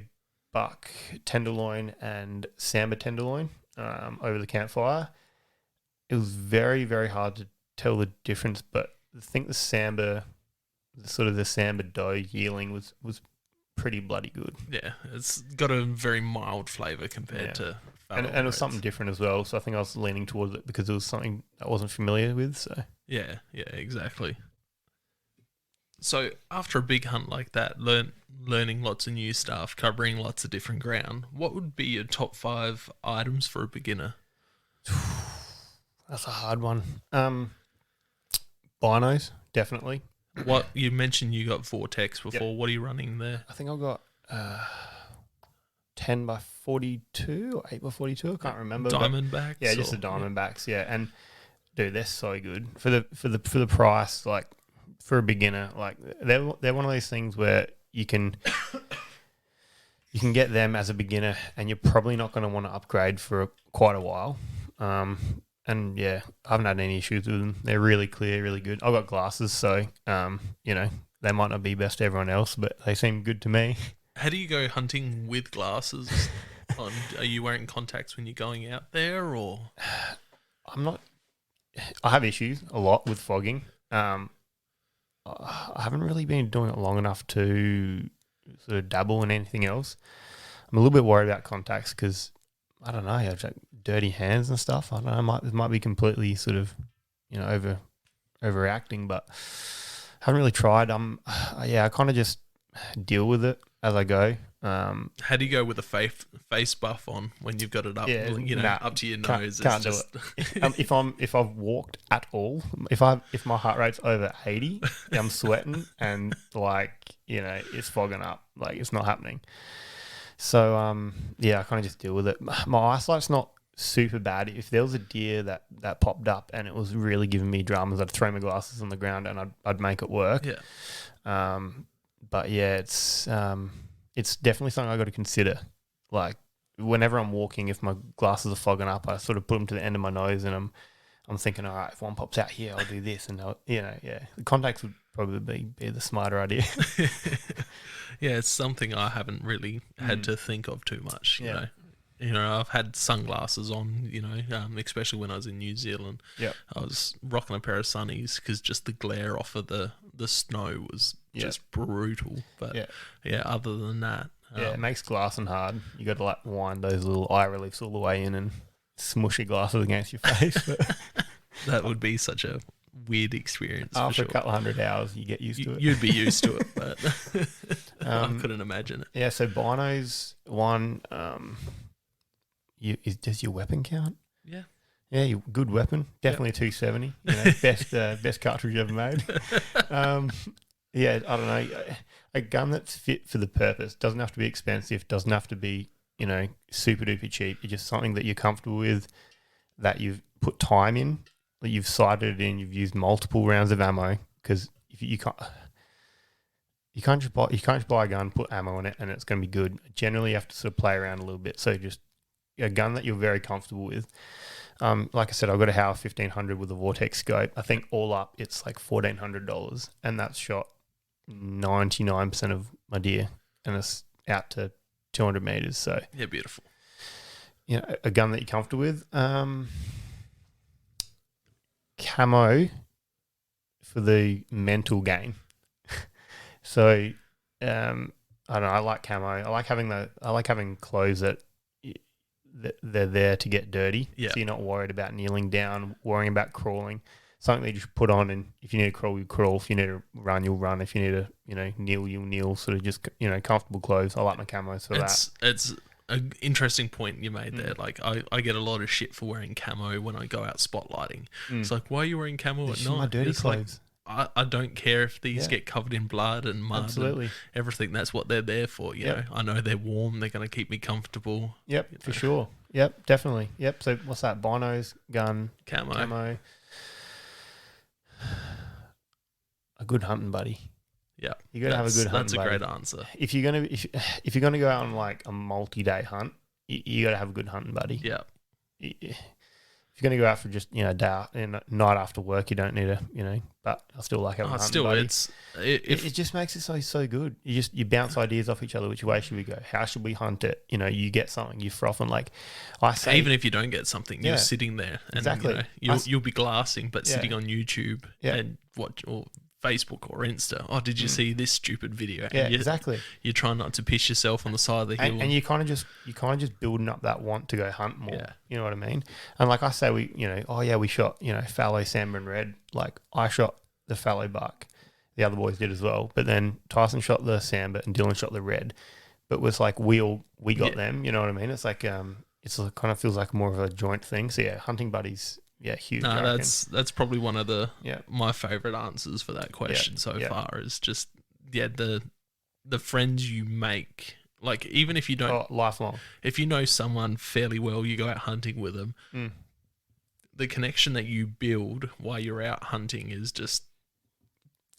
Speaker 2: buck, tenderloin, and sambar tenderloin over the campfire. It was very, very hard to tell the difference, but I think the sambar doe yearling was pretty bloody good.
Speaker 1: Yeah, it's got a very mild flavour compared to fallow.
Speaker 2: And it was something different as well, so I think I was leaning towards it because it was something I wasn't familiar with. So
Speaker 1: yeah, exactly. So after a big hunt like that, learning lots of new stuff, covering lots of different ground, what would be your top 5 items for a beginner?
Speaker 2: That's a hard one. Binos, definitely.
Speaker 1: What you mentioned, you got Vortex before.
Speaker 2: Yep.
Speaker 1: What are you running there?
Speaker 2: I think I got 10 by 42 or 8 by 42. I can't remember.
Speaker 1: Diamondbacks.
Speaker 2: Yeah, just the Diamondbacks. Yeah, and dude, they're so good for the price. Like for a beginner, like they're one of those things where you can get them as a beginner, and you're probably not going to want to upgrade for quite a while. And yeah, I haven't had any issues with them. They're really clear, really good. I've got glasses, so they might not be best to everyone else, but they seem good to me.
Speaker 1: How do you go hunting with glasses on? Are you wearing contacts when you're going out there, or?
Speaker 2: I'm not. I have issues a lot with fogging. I haven't really been doing it long enough to sort of dabble in anything else. I'm a little bit worried about contacts because I don't know. I have like dirty hands and stuff. I don't know. It might be completely sort of, overreacting, but I haven't really tried. I kind of just deal with it as I go.
Speaker 1: How do you go with a face buff on when you've got it up, up to your nose?
Speaker 2: Can't do it. If I've walked at all, if my heart rate's over 80, I'm sweating and it's fogging up. Like it's not happening. So I kind of just deal with it. My eyesight's not super bad. If there was a deer that popped up and it was really giving me dramas, I'd throw my glasses on the ground and I'd make it work.
Speaker 1: Yeah.
Speaker 2: But yeah, it's definitely something I got to consider. Like whenever I'm walking, if my glasses are fogging up, I sort of put them to the end of my nose, and I'm thinking, all right, if one pops out here, I'll do this, and the contacts would probably be the smarter idea.
Speaker 1: Yeah, it's something I haven't really had to think of too much. You know, I've had sunglasses on, especially when I was in New Zealand.
Speaker 2: Yeah,
Speaker 1: I was rocking a pair of sunnies because just the glare off of the the snow was
Speaker 2: Yeah.
Speaker 1: just brutal. But
Speaker 2: Yeah.
Speaker 1: yeah, other than that,
Speaker 2: Yeah, it makes glassing hard. You got to like wind those little eye reliefs all the way in and smush your glasses against your face. But
Speaker 1: that would be such a weird experience. For
Speaker 2: after
Speaker 1: sure.
Speaker 2: a couple 100 hours, you get used to it.
Speaker 1: You'd be used to it, but I couldn't imagine it.
Speaker 2: Yeah, so Bino's one. Does your weapon count?
Speaker 1: Yeah.
Speaker 2: Yeah, good weapon. Definitely a 270. You know, best cartridge ever made. Yeah, I don't know. A gun that's fit for the purpose doesn't have to be expensive. Doesn't have to be super duper cheap. It's just something that you're comfortable with, that you've put time in, that you've sighted it in. You've used multiple rounds of ammo, because if you can't just buy a gun, put ammo in it, and it's going to be good. Generally, you have to sort of play around a little bit. So just a gun that you're very comfortable with. Like I said, I've got a Hauer 1500 with a Vortex scope. I think all up, it's like $1,400, and that's shot 99% of my deer, and it's out to 200 meters. So
Speaker 1: yeah, beautiful.
Speaker 2: A gun that you're comfortable with. Camo for the mental game. So I don't know. I like camo. I like having clothes that they're there to get dirty.
Speaker 1: Yeah.
Speaker 2: So you're not worried about kneeling down, worrying about crawling. Something that you just put on, and if you need to crawl, you crawl. If you need to run, you'll run. If you need to, kneel, you'll kneel. Sort of just, comfortable clothes. I like my camos for that.
Speaker 1: It's an interesting point you made there. Like I get a lot of shit for wearing camo when I go out spotlighting. It's like, why are you wearing camo at night?
Speaker 2: My dirty
Speaker 1: it's
Speaker 2: clothes.
Speaker 1: Like, I don't care if these get covered in blood and mud.
Speaker 2: Absolutely.
Speaker 1: And everything. That's what they're there for. You know, I know they're warm. They're going to keep me comfortable.
Speaker 2: Yep, for sure. Yep, definitely. Yep. So what's that? Bino's gun, camo. A good hunting buddy.
Speaker 1: Yeah,
Speaker 2: you got to have a good hunting buddy.
Speaker 1: That's a great answer.
Speaker 2: If you're gonna go out on like a multi-day hunt, you got to have a good hunting buddy.
Speaker 1: Yeah.
Speaker 2: If you're going to go out for just, night after work, you don't need a, but I still like having a hunting buddy. It just makes it so good. You bounce ideas off each other. Which way should we go? How should we hunt it? You get something, you frothing. Like I say,
Speaker 1: even if you don't get something, you're sitting there and
Speaker 2: exactly.
Speaker 1: You'll be glassing, but sitting on YouTube and watch or Facebook or Insta. Oh, did you see this stupid video?
Speaker 2: And exactly.
Speaker 1: You try not to piss yourself on the side of the hill,
Speaker 2: and you kind of just building up that want to go hunt more.
Speaker 1: Yeah.
Speaker 2: You know what I mean? And like I say, we shot fallow, salmon, red. Like I shot the fallow buck, the other boys did as well. But then Tyson shot the sambar and Dylan shot the red. But it was like we got them. You know what I mean? It's like it's kind of feels like more of a joint thing. So yeah, hunting buddies. Yeah, huge.
Speaker 1: No, that's probably one of my favorite answers for that question so far is just the friends you make. Like even if you don't
Speaker 2: lifelong, if
Speaker 1: you know someone fairly well, you go out hunting with them. The connection that you build while you're out hunting is just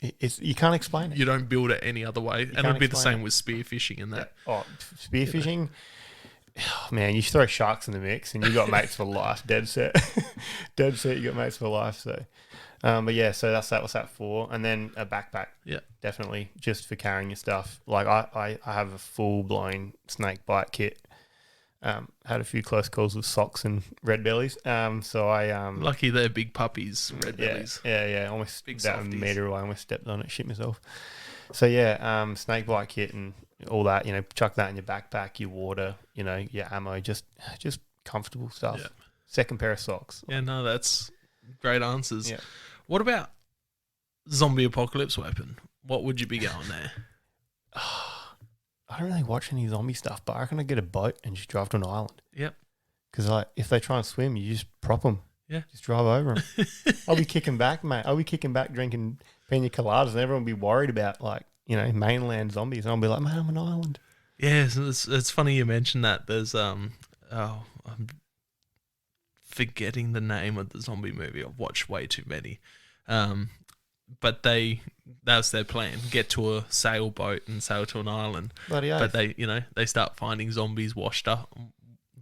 Speaker 2: you can't explain it.
Speaker 1: You don't build it any other way, and it'd be the same with spearfishing and that.
Speaker 2: Yeah. Spearfishing. Oh, man, you throw sharks in the mix and you got mates for life. Dead set. You got mates for life. So, but yeah, so that's that. What's that for? And then a backpack. Yeah, definitely just for carrying your stuff. Like I have a full blown snake bite kit. Had a few close calls with socks and red bellies. So I
Speaker 1: lucky they're big puppies, red bellies.
Speaker 2: Yeah. Almost
Speaker 1: big
Speaker 2: about
Speaker 1: softies.
Speaker 2: a meter away. I almost stepped on it, shit myself. So yeah, snake bite kit and all that, chuck that in your backpack, your water, your ammo, just comfortable stuff. Yeah. Second pair of socks.
Speaker 1: Yeah, no, that's great answers.
Speaker 2: Yeah.
Speaker 1: What about zombie apocalypse weapon? What would you be going there?
Speaker 2: I don't really watch any zombie stuff, but I reckon I'd get a boat and just drive to an island.
Speaker 1: Yep.
Speaker 2: Because if they try and swim, you just prop them.
Speaker 1: Yeah.
Speaker 2: Just drive over them. I'll be kicking back, mate. I'll be kicking back drinking pina coladas and everyone will be worried about mainland zombies, and I'll be like, man, I'm an island.
Speaker 1: Yeah, it's funny you mentioned that. There's I'm forgetting the name of the zombie movie. I've watched way too many. But that's their plan: get to a sailboat and sail to an island.
Speaker 2: Bloody oath.
Speaker 1: But they start finding zombies washed up,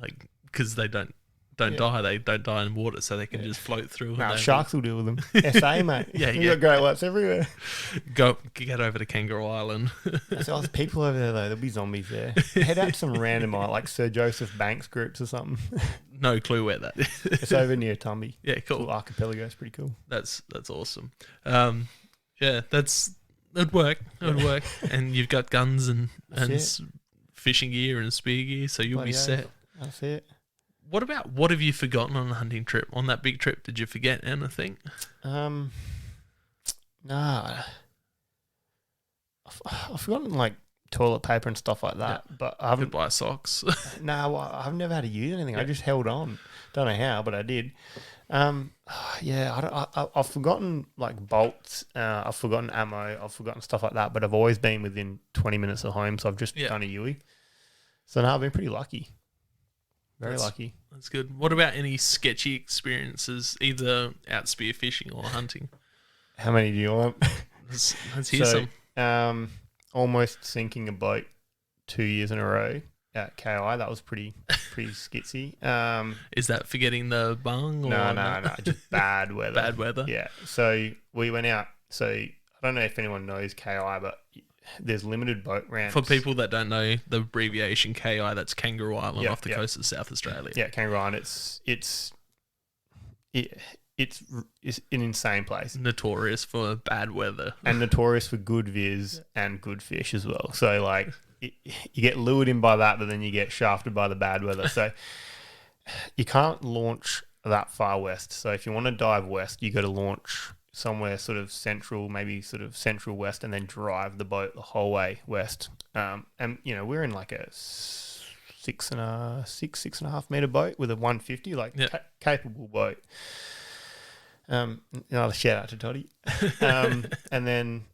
Speaker 1: like because they don't die. They don't die in water, so they can just float through.
Speaker 2: No, sharks will deal with them. SA, mate. You got great whites everywhere.
Speaker 1: Get over to Kangaroo Island.
Speaker 2: So there's people over there though. There'll be zombies there. Head out to some random like Sir Joseph Banks groups or something.
Speaker 1: No clue where that is.
Speaker 2: It's over near Tumby.
Speaker 1: Yeah, cool.
Speaker 2: Archipelago. It's pretty cool.
Speaker 1: That's awesome. Yeah, it'd work. It would work. And you've got guns and
Speaker 2: That's
Speaker 1: fishing gear and spear gear, so you'll be set.
Speaker 2: That's it.
Speaker 1: What have you forgotten on a hunting trip? On that big trip, did you forget anything?
Speaker 2: Nah. I've forgotten like toilet paper and stuff like that, but I haven't.
Speaker 1: Goodbye socks.
Speaker 2: No, I've never had to use anything.
Speaker 1: Yeah.
Speaker 2: I just held on. Don't know how, but I did. Yeah, I've forgotten like bolts. I've forgotten ammo. I've forgotten stuff like that. But I've always been within 20 minutes of home, so I've just done a Yui. So now I've been pretty lucky. Very lucky.
Speaker 1: That's good. What about any sketchy experiences, either out spearfishing or hunting?
Speaker 2: How many do you want?
Speaker 1: Let's hear some.
Speaker 2: Almost sinking a boat 2 years in a row at KI. That was pretty skitsy.
Speaker 1: Is that forgetting the bung?
Speaker 2: No. Just bad weather.
Speaker 1: Bad weather?
Speaker 2: Yeah. So we went out. So I don't know if anyone knows KI, but there's limited boat ramps.
Speaker 1: For people that don't know the abbreviation KI, that's Kangaroo Island off the coast of South Australia.
Speaker 2: Yeah, Kangaroo Island. It's an insane place.
Speaker 1: Notorious for bad weather.
Speaker 2: And notorious for good viz and good fish as well. So, like, you get lured in by that, but then you get shafted by the bad weather. So, you can't launch that far west. So, if you want to dive west, you got to launch somewhere sort of central, maybe sort of central west, and then drive the boat the whole way west. And, you know, we're in like a 6.5 meter boat with a 150, like capable boat. Another shout out to Toddy. And then,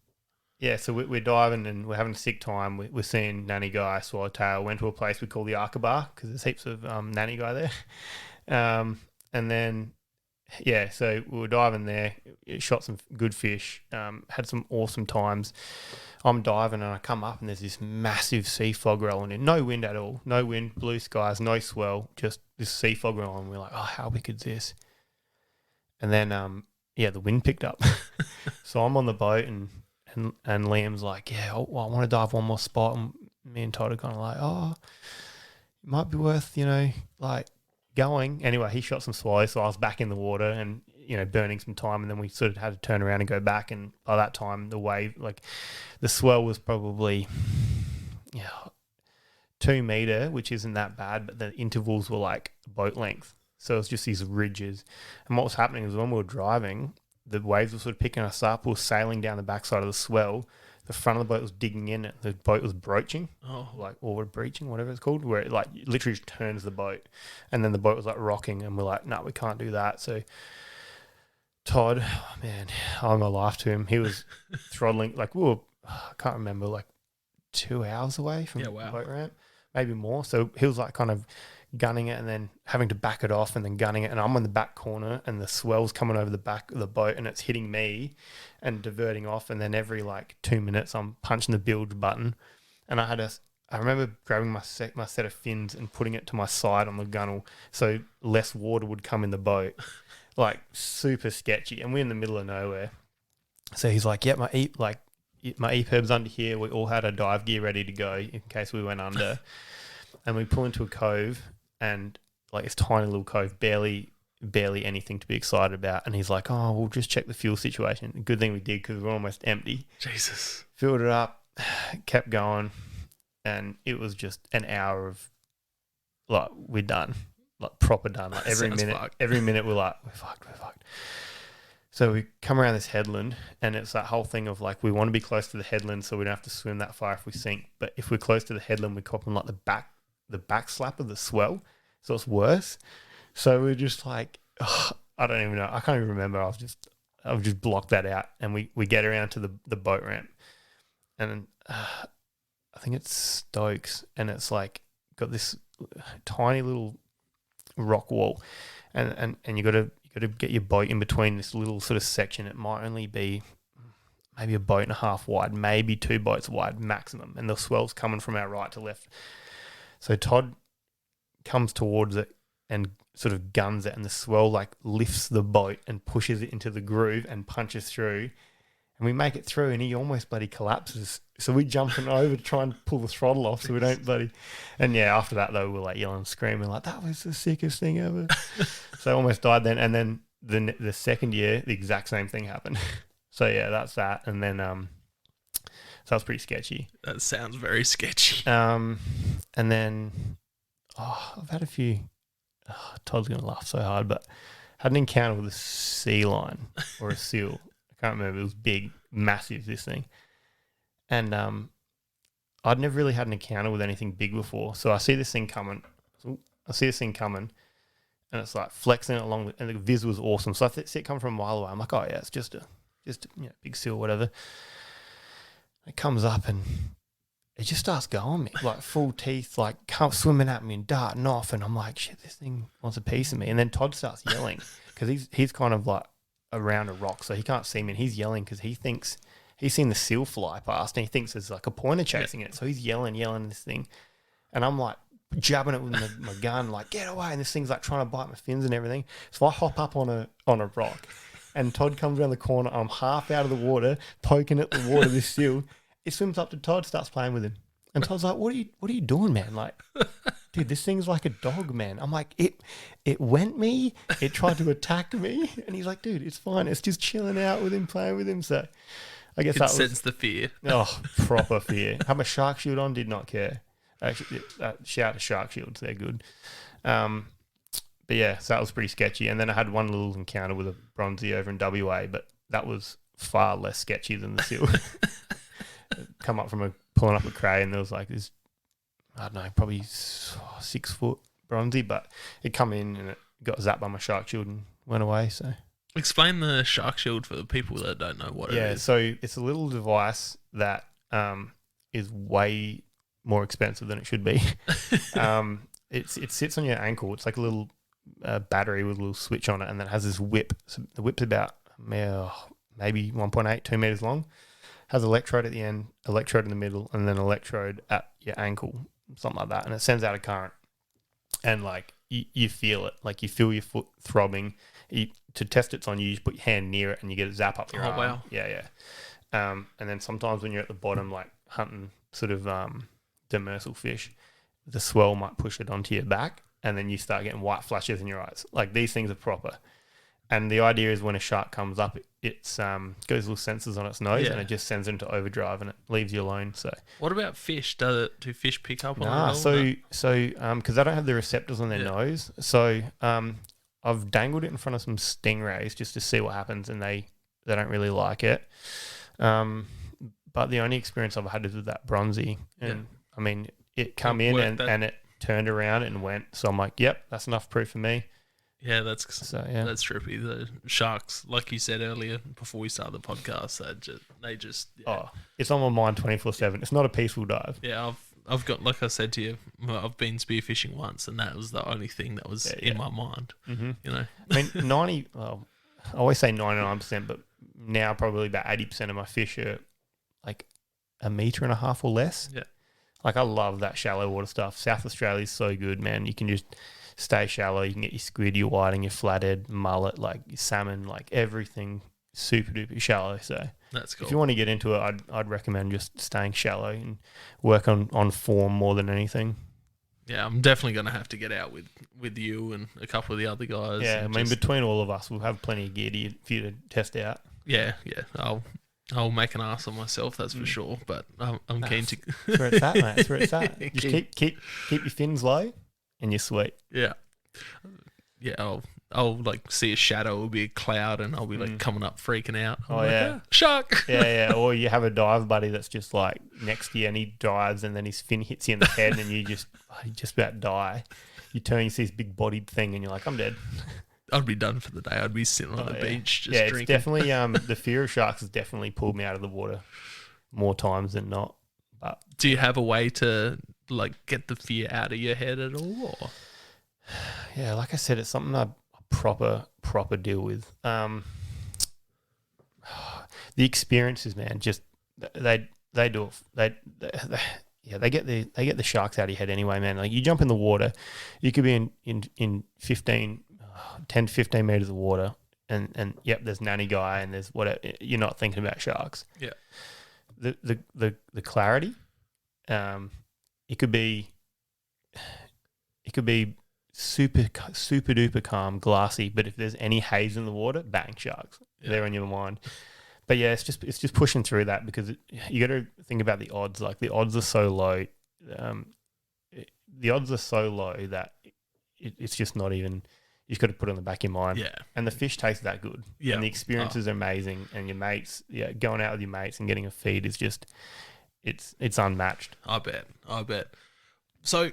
Speaker 2: so we're diving and we're having a sick time. We're seeing nanny guy, swallowtail. Went to a place we call the Aqaba because there's heaps of nanny guy there. And then, so we were diving there, shot some good fish, had some awesome times. I'm diving and I come up and there's this massive sea fog rolling in. No wind at all. No wind, blue skies, no swell, just this sea fog rolling. We're like, oh, how big is this? And then, the wind picked up. So I'm on the boat and Liam's like, I want to dive one more spot. And me and Todd are kind of like, oh, it might be worth, like going. Anyway, he shot some swallows, so I was back in the water and, burning some time. And then we sort of had to turn around and go back. And by that time, the wave, like the swell was probably, 2 meter, which isn't that bad, but the intervals were like boat length. So it was just these ridges. And what was happening is when we were driving, the waves were sort of picking us up. We were sailing down the backside of the swell. The front of the boat was digging in. The boat was broaching, or breaching, whatever it's called, where it like literally just turns the boat. And then the boat was like rocking and we're like, no, we can't do that. So Todd, I'm a laugh to him. He was throttling, like I can't remember, like 2 hours away from the boat ramp, maybe more. So he was like kind of gunning it and then having to back it off and then gunning it, and I'm on the back corner and the swell's coming over the back of the boat and it's hitting me and diverting off, and then every like 2 minutes I'm punching the bilge button, and I remember grabbing my set of fins and putting it to my side on the gunnel so less water would come in the boat. Like super sketchy, and we're in the middle of nowhere. So he's like, my EPIRB's under here. We all had our dive gear ready to go in case we went under. And we pull into a cove, and like this tiny little cove, barely anything to be excited about. And he's like, oh, we'll just check the fuel situation. Good thing we did because we're almost empty.
Speaker 1: Jesus.
Speaker 2: Filled it up, kept going, and it was just an hour of like, we're done. Like proper done. Like every minute we're like, we're fucked. So we come around this headland, and it's that whole thing of like, we want to be close to the headland so we don't have to swim that far if we sink. But if we're close to the headland, we're copping like the back slap of the swell. So it's worse. So we're just like, I don't even know. I can't even remember. I've just blocked that out. And we get around to the boat ramp, and I think it's Stokes, and it's like got this tiny little rock wall, and you got to get your boat in between this little sort of section. It might only be maybe a boat and a half wide, maybe 2 boats wide maximum, and the swell's coming from our right to left. So Todd comes towards it and sort of guns it, and the swell like lifts the boat and pushes it into the groove and punches through, and we make it through, and he almost bloody collapses. So we jumping over to try and pull the throttle off so we don't bloody... And after that though, we're like yelling and screaming like, that was the sickest thing ever. So I almost died then. And then the second year, the exact same thing happened. So yeah, that's that. And then so that's pretty sketchy.
Speaker 1: That sounds very sketchy.
Speaker 2: And then I've had a few. Oh, Todd's gonna laugh so hard, but had an encounter with a sea lion or a seal. I can't remember. It was big, massive. This thing, and I'd never really had an encounter with anything big before. So I see this thing coming. And it's like flexing it along, and the viz was awesome. So I see it come from a mile away. I'm like, oh yeah, it's just a big seal, whatever. It comes up and it just starts going me, like full teeth, like swimming at me and darting off. And I'm like, shit, this thing wants a piece of me. And then Todd starts yelling because he's kind of like around a rock, so he can't see me. And he's yelling because he thinks he's seen the seal fly past and he thinks there's like a pointer chasing it. So he's yelling this thing. And I'm like jabbing it with my gun, like, get away. And this thing's like trying to bite my fins and everything. So I hop up on a rock and Todd comes around the corner. I'm half out of the water, poking at the water, this seal. It swims up to Todd, starts playing with him. And Todd's like, what are you doing, man? Like, dude, this thing's like a dog, man. I'm like, it went me. It tried to attack me. And he's like, dude, it's fine. It's just chilling out with him, playing with him. So I guess
Speaker 1: It sense the fear.
Speaker 2: Oh, proper fear. Had my shark shield on, did not care. Actually, shout out to shark shields. They're good. But yeah, so that was pretty sketchy. And then I had one little encounter with a bronzy over in WA, but that was far less sketchy than the seal. Come up from pulling up a cray, and there was like this, I don't know, probably 6 foot bronzy, but it come in and it got zapped by my shark shield and went away. So
Speaker 1: explain the shark shield for the people that don't know what it is.
Speaker 2: Yeah, so it's a little device that is way more expensive than it should be. It sits on your ankle. It's like a little battery with a little switch on it, and then it has this whip. So the whip's about maybe 1.8, 2 meters long. Has electrode at the end, electrode in the middle, and then electrode at your ankle, something like that. And it sends out a current. And like you feel it, like you feel your foot throbbing. To test it's on you, you just put your hand near it and you get a zap up your arm.
Speaker 1: Wow.
Speaker 2: Yeah. And then sometimes when you're at the bottom, like hunting sort of demersal fish, the swell might push it onto your back, and then you start getting white flashes in your eyes. Like, these things are proper. And the idea is when a shark comes up, it's goes little sensors on its nose, and it just sends it into overdrive and it leaves you alone. So
Speaker 1: what about fish? Do fish pick up on it?
Speaker 2: So because they don't have the receptors on their nose, so I've dangled it in front of some stingrays just to see what happens, and they don't really like it. But the only experience I've had is with that bronzy, and I mean, it come in and it turned around and went. So I'm like, yep, that's enough proof for me.
Speaker 1: Yeah, that's trippy. The sharks, like you said earlier before we started the podcast, they just
Speaker 2: it's on my mind 24/7. It's not a peaceful dive.
Speaker 1: Yeah, I've got, like I said to you, I've been spearfishing once, and that was the only thing that was in my mind.
Speaker 2: Mm-hmm.
Speaker 1: You know,
Speaker 2: I mean, I always say 99%, but now probably about 80% of my fish are like 1.5 meters or less.
Speaker 1: Yeah,
Speaker 2: like I love that shallow water stuff. South Australia's so good, man. You can just stay shallow. You can get your squid, your whiting, your flathead, mullet, like your salmon, like everything super duper shallow. So
Speaker 1: that's cool.
Speaker 2: If you want to get into it, I'd recommend just staying shallow and work on form more than anything.
Speaker 1: Yeah, I'm definitely going to have to get out with you and a couple of the other guys.
Speaker 2: Yeah, I mean, between all of us, we'll have plenty of gear for you to test out.
Speaker 1: Yeah. I'll make an ass of myself, that's for sure. But I'm keen to.
Speaker 2: That's where it's at, mate. That's where it's at. Just keep your fins low, and you're sweet.
Speaker 1: Yeah. I'll like see a shadow, it'll be a cloud, and I'll be like coming up freaking out. Shark.
Speaker 2: Yeah. Or you have a dive buddy that's just like next to you, and he dives, and then his fin hits you in the head, and you just about die. You turn, you see this big bodied thing, and you're like, I'm dead.
Speaker 1: I'd be done for the day. I'd be sitting on the beach just drinking.
Speaker 2: It's definitely the fear of sharks has definitely pulled me out of the water more times than not. But
Speaker 1: do you have a way to like get the fear out of your head at all? Or?
Speaker 2: Yeah, like I said, it's something I proper deal with. The experiences, man, just they do it. They get the sharks out of your head anyway, man. Like, you jump in the water, you could be in 10 to 15 meters of water, and yep, there's nanny guy, and there's whatever. You're not thinking about sharks.
Speaker 1: Yeah.
Speaker 2: The clarity, it could be super duper calm, glassy, but if there's any haze in the water, bang, sharks. They're on your mind. But yeah, it's just pushing through that because you got to think about the odds. Like the odds are so low. The odds are so low that it's just not even. You've got to put it on the back of your mind.
Speaker 1: Yeah.
Speaker 2: And the fish tastes that good.
Speaker 1: Yeah.
Speaker 2: And the experiences are amazing. And your mates, going out with your mates and getting a feed is just, it's unmatched.
Speaker 1: I bet. So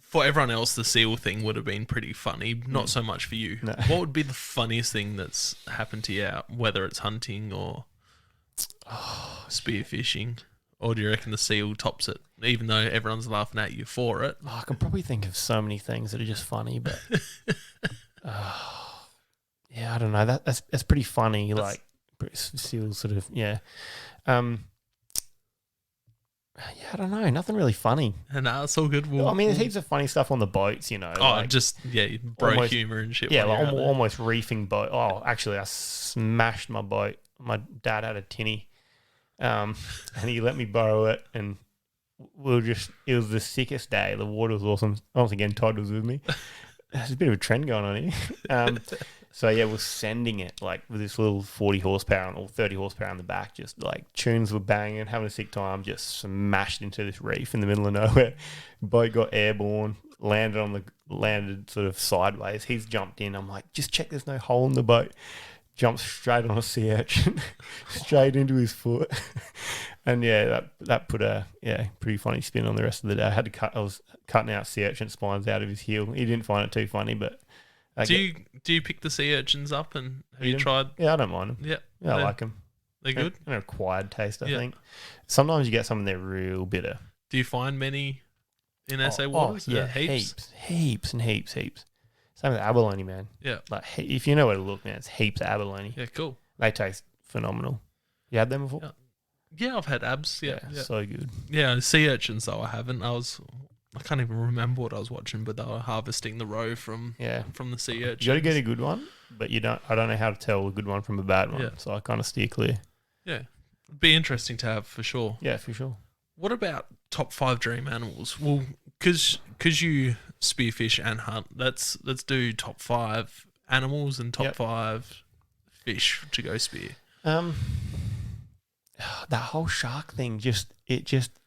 Speaker 1: for everyone else, the seal thing would have been pretty funny. Not so much for you.
Speaker 2: No.
Speaker 1: What would be the funniest thing that's happened to you out, whether it's hunting or spearfishing? Or do you reckon the seal tops it, even though everyone's laughing at you for it?
Speaker 2: I can probably think of so many things that are just funny, but yeah, I don't know. That's pretty funny. Like seals, sort of, yeah. Yeah, I don't know. Nothing really funny.
Speaker 1: No, it's all good.
Speaker 2: I mean, there's heaps of funny stuff on the boats, you know.
Speaker 1: Oh, bro humor and shit.
Speaker 2: Yeah, like almost reefing boat. Oh, actually, I smashed my boat. My dad had a tinny. And he let me borrow it, and it was the sickest day. The water was awesome. Once again, Todd was with me. There's a bit of a trend going on here. So yeah, we're sending it like with this little 40 horsepower or 30 horsepower on the back, just like tunes were banging, having a sick time, just smashed into this reef in the middle of nowhere. Boat got airborne, landed sort of sideways. He's jumped in. I'm like, just check there's no hole in the boat. Jumped straight on a sea urchin, straight into his foot, and yeah, that put a pretty funny spin on the rest of the day. I was cutting out sea urchin spines out of his heel. He didn't find it too funny, but
Speaker 1: do you pick the sea urchins up and have you tried?
Speaker 2: Yeah, I don't mind them.
Speaker 1: Yeah,
Speaker 2: I like them.
Speaker 1: They're good.
Speaker 2: An acquired taste, I think. Sometimes you get some and they're real bitter.
Speaker 1: Do you find many in SA waters?
Speaker 2: Yeah, heaps. Same with abalone, man. Yeah. Like, if you know where to look, man, it's heaps of abalone.
Speaker 1: Yeah, cool.
Speaker 2: They taste phenomenal. You had them before?
Speaker 1: Yeah, I've had abs. Yeah.
Speaker 2: So good.
Speaker 1: Yeah, sea urchins, though, I haven't. I can't even remember what I was watching, but they were harvesting the roe from the sea urchins.
Speaker 2: You got to get a good one, but I don't know how to tell a good one from a bad one, so I kind of steer clear.
Speaker 1: Yeah. It'd be interesting to have, for sure.
Speaker 2: Yeah, for sure.
Speaker 1: What about top 5 dream animals? Well, because you spearfish and hunt, let's do top 5 animals and top 5 fish to go spear.
Speaker 2: That whole shark thing just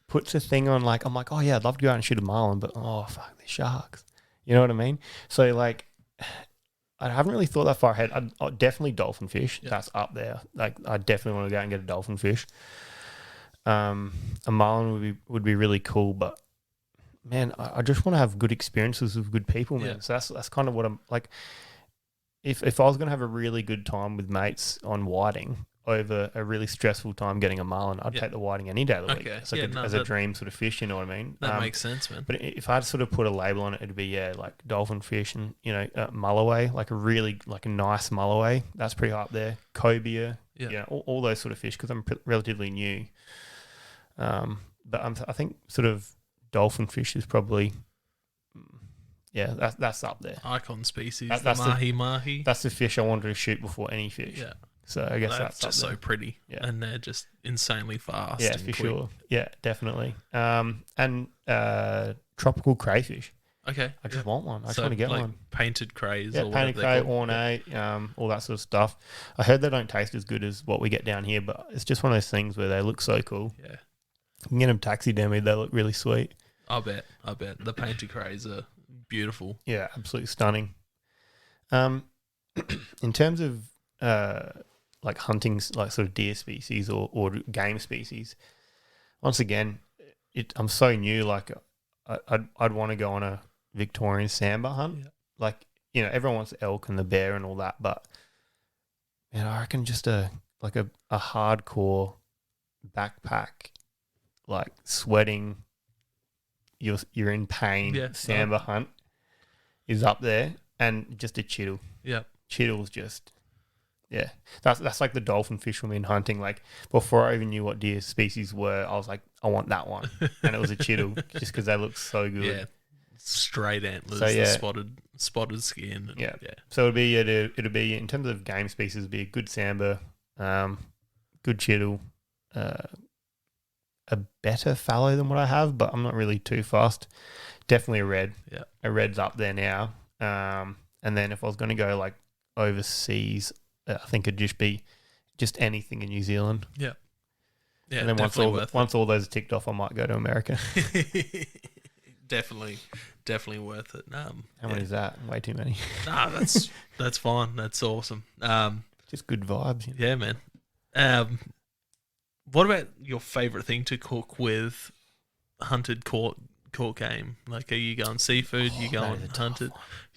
Speaker 2: puts a thing on. Like, I'm like, oh yeah, I'd love to go out and shoot a marlin, but oh fuck, they're sharks. You know what I mean? So like, I haven't really thought that far ahead. I'd definitely dolphin fish. Yep. That's up there. Like, I definitely want to go out and get a dolphin fish. A marlin would be really cool, but man, I just want to have good experiences with good people, man. Yeah. So that's kind of what I'm like. If I was going to have a really good time with mates on whiting over a really stressful time getting a marlin, I'd take the whiting any day of the week. It's like as a dream sort of fish, you know what I mean?
Speaker 1: That makes sense, man.
Speaker 2: But if I had to sort of put a label on it, it'd be like dolphin fish and mulloway, like a nice mulloway. That's pretty high up there. Cobia, all those sort of fish because I'm relatively new. But I think sort of dolphin fish is probably, that's up there.
Speaker 1: Icon species, that's mahi-mahi.
Speaker 2: That's the fish I wanted to shoot before any fish. Yeah. So I guess that's
Speaker 1: just so pretty. Yeah. And they're just insanely fast.
Speaker 2: Yeah, for sure. Yeah, definitely. And tropical crayfish.
Speaker 1: Okay.
Speaker 2: I just want one. I just want to get one.
Speaker 1: Painted crays.
Speaker 2: Yeah, painted cray, ornate, all that sort of stuff. I heard they don't taste as good as what we get down here, but it's just one of those things where they look so cool.
Speaker 1: Yeah.
Speaker 2: You can get them taxidermied. They look really sweet.
Speaker 1: I bet. The painted crays are beautiful.
Speaker 2: Yeah, absolutely stunning. In terms of like hunting, like sort of deer species or game species, once again, I'm so new. Like I'd want to go on a Victorian sambar hunt. Yeah. Like, everyone wants the elk and the bear and all that, but I reckon just a hardcore backpack, like sweating, you're in pain, sambar hunt is up there, and just a chital.
Speaker 1: Yeah,
Speaker 2: chital's just that's like the dolphin fish when in hunting. Like, before I even knew what deer species were, I was like, I want that one, and it was a chital just because they look so good.
Speaker 1: Yeah, straight antlers, the spotted skin.
Speaker 2: Yeah. So it'd be in terms of game species, it'd be a good sambar, good chital, a better fallow than what I have, but I'm not really too fast. Definitely a red.
Speaker 1: Yeah,
Speaker 2: a red's up there now. And then if I was going to go like overseas, I think it'd just be just anything in New Zealand.
Speaker 1: Yeah. Yeah,
Speaker 2: And then once all those are ticked off, I might go to America.
Speaker 1: definitely worth it.
Speaker 2: How many is that? Way too many.
Speaker 1: Nah, that's fine. That's awesome.
Speaker 2: Just good vibes. You know?
Speaker 1: Yeah, man. What about your favourite thing to cook with hunted court game? Like, are you going seafood? You going hunted?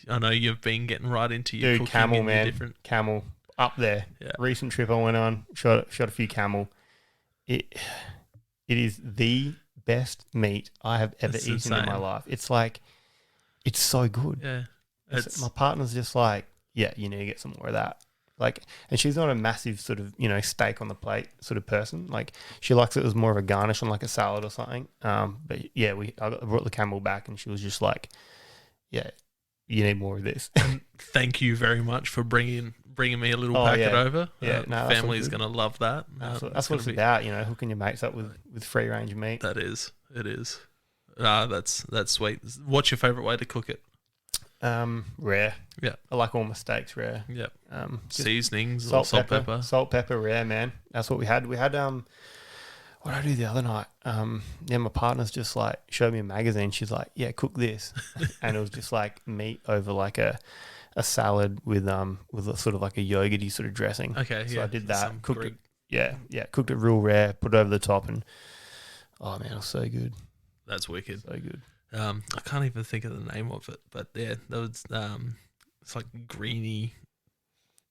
Speaker 1: I know you've been getting right into your cooking.
Speaker 2: Camel,
Speaker 1: and
Speaker 2: man.
Speaker 1: Different...
Speaker 2: Camel up there.
Speaker 1: Yeah.
Speaker 2: Recent trip I went on, shot a few camel. It is the best meat I have ever eaten insane. In my life. It's like, it's so good.
Speaker 1: Yeah.
Speaker 2: My partner's just like, yeah, you need to get some more of that. Like, and she's not a massive sort of, steak on the plate sort of person. Like, she likes it as more of a garnish on like a salad or something. But yeah, I brought the camel back and she was just like, yeah, you need more of this.
Speaker 1: And thank you very much for bringing me a little packet over.
Speaker 2: Yeah,
Speaker 1: family's going to love that.
Speaker 2: That's what it's about, hooking your mates up with free range meat.
Speaker 1: That is. It is. That's sweet. What's your favourite way to cook it?
Speaker 2: Rare.
Speaker 1: Yeah.
Speaker 2: I like all my steaks rare.
Speaker 1: Yeah. Seasonings,
Speaker 2: salt, pepper. Salt, pepper, rare, man. That's what we had. We had, what did I do the other night? My partner's just like, showed me a magazine. She's like, yeah, cook this. And it was just like meat over like a salad with a sort of like a yogurty sort of dressing.
Speaker 1: Okay.
Speaker 2: So I did that. Cooked it. Yeah. Cooked it real rare, put it over the top and, oh man, it was so good.
Speaker 1: That's wicked.
Speaker 2: So good.
Speaker 1: I can't even think of the name of it, but yeah, that was it's like greeny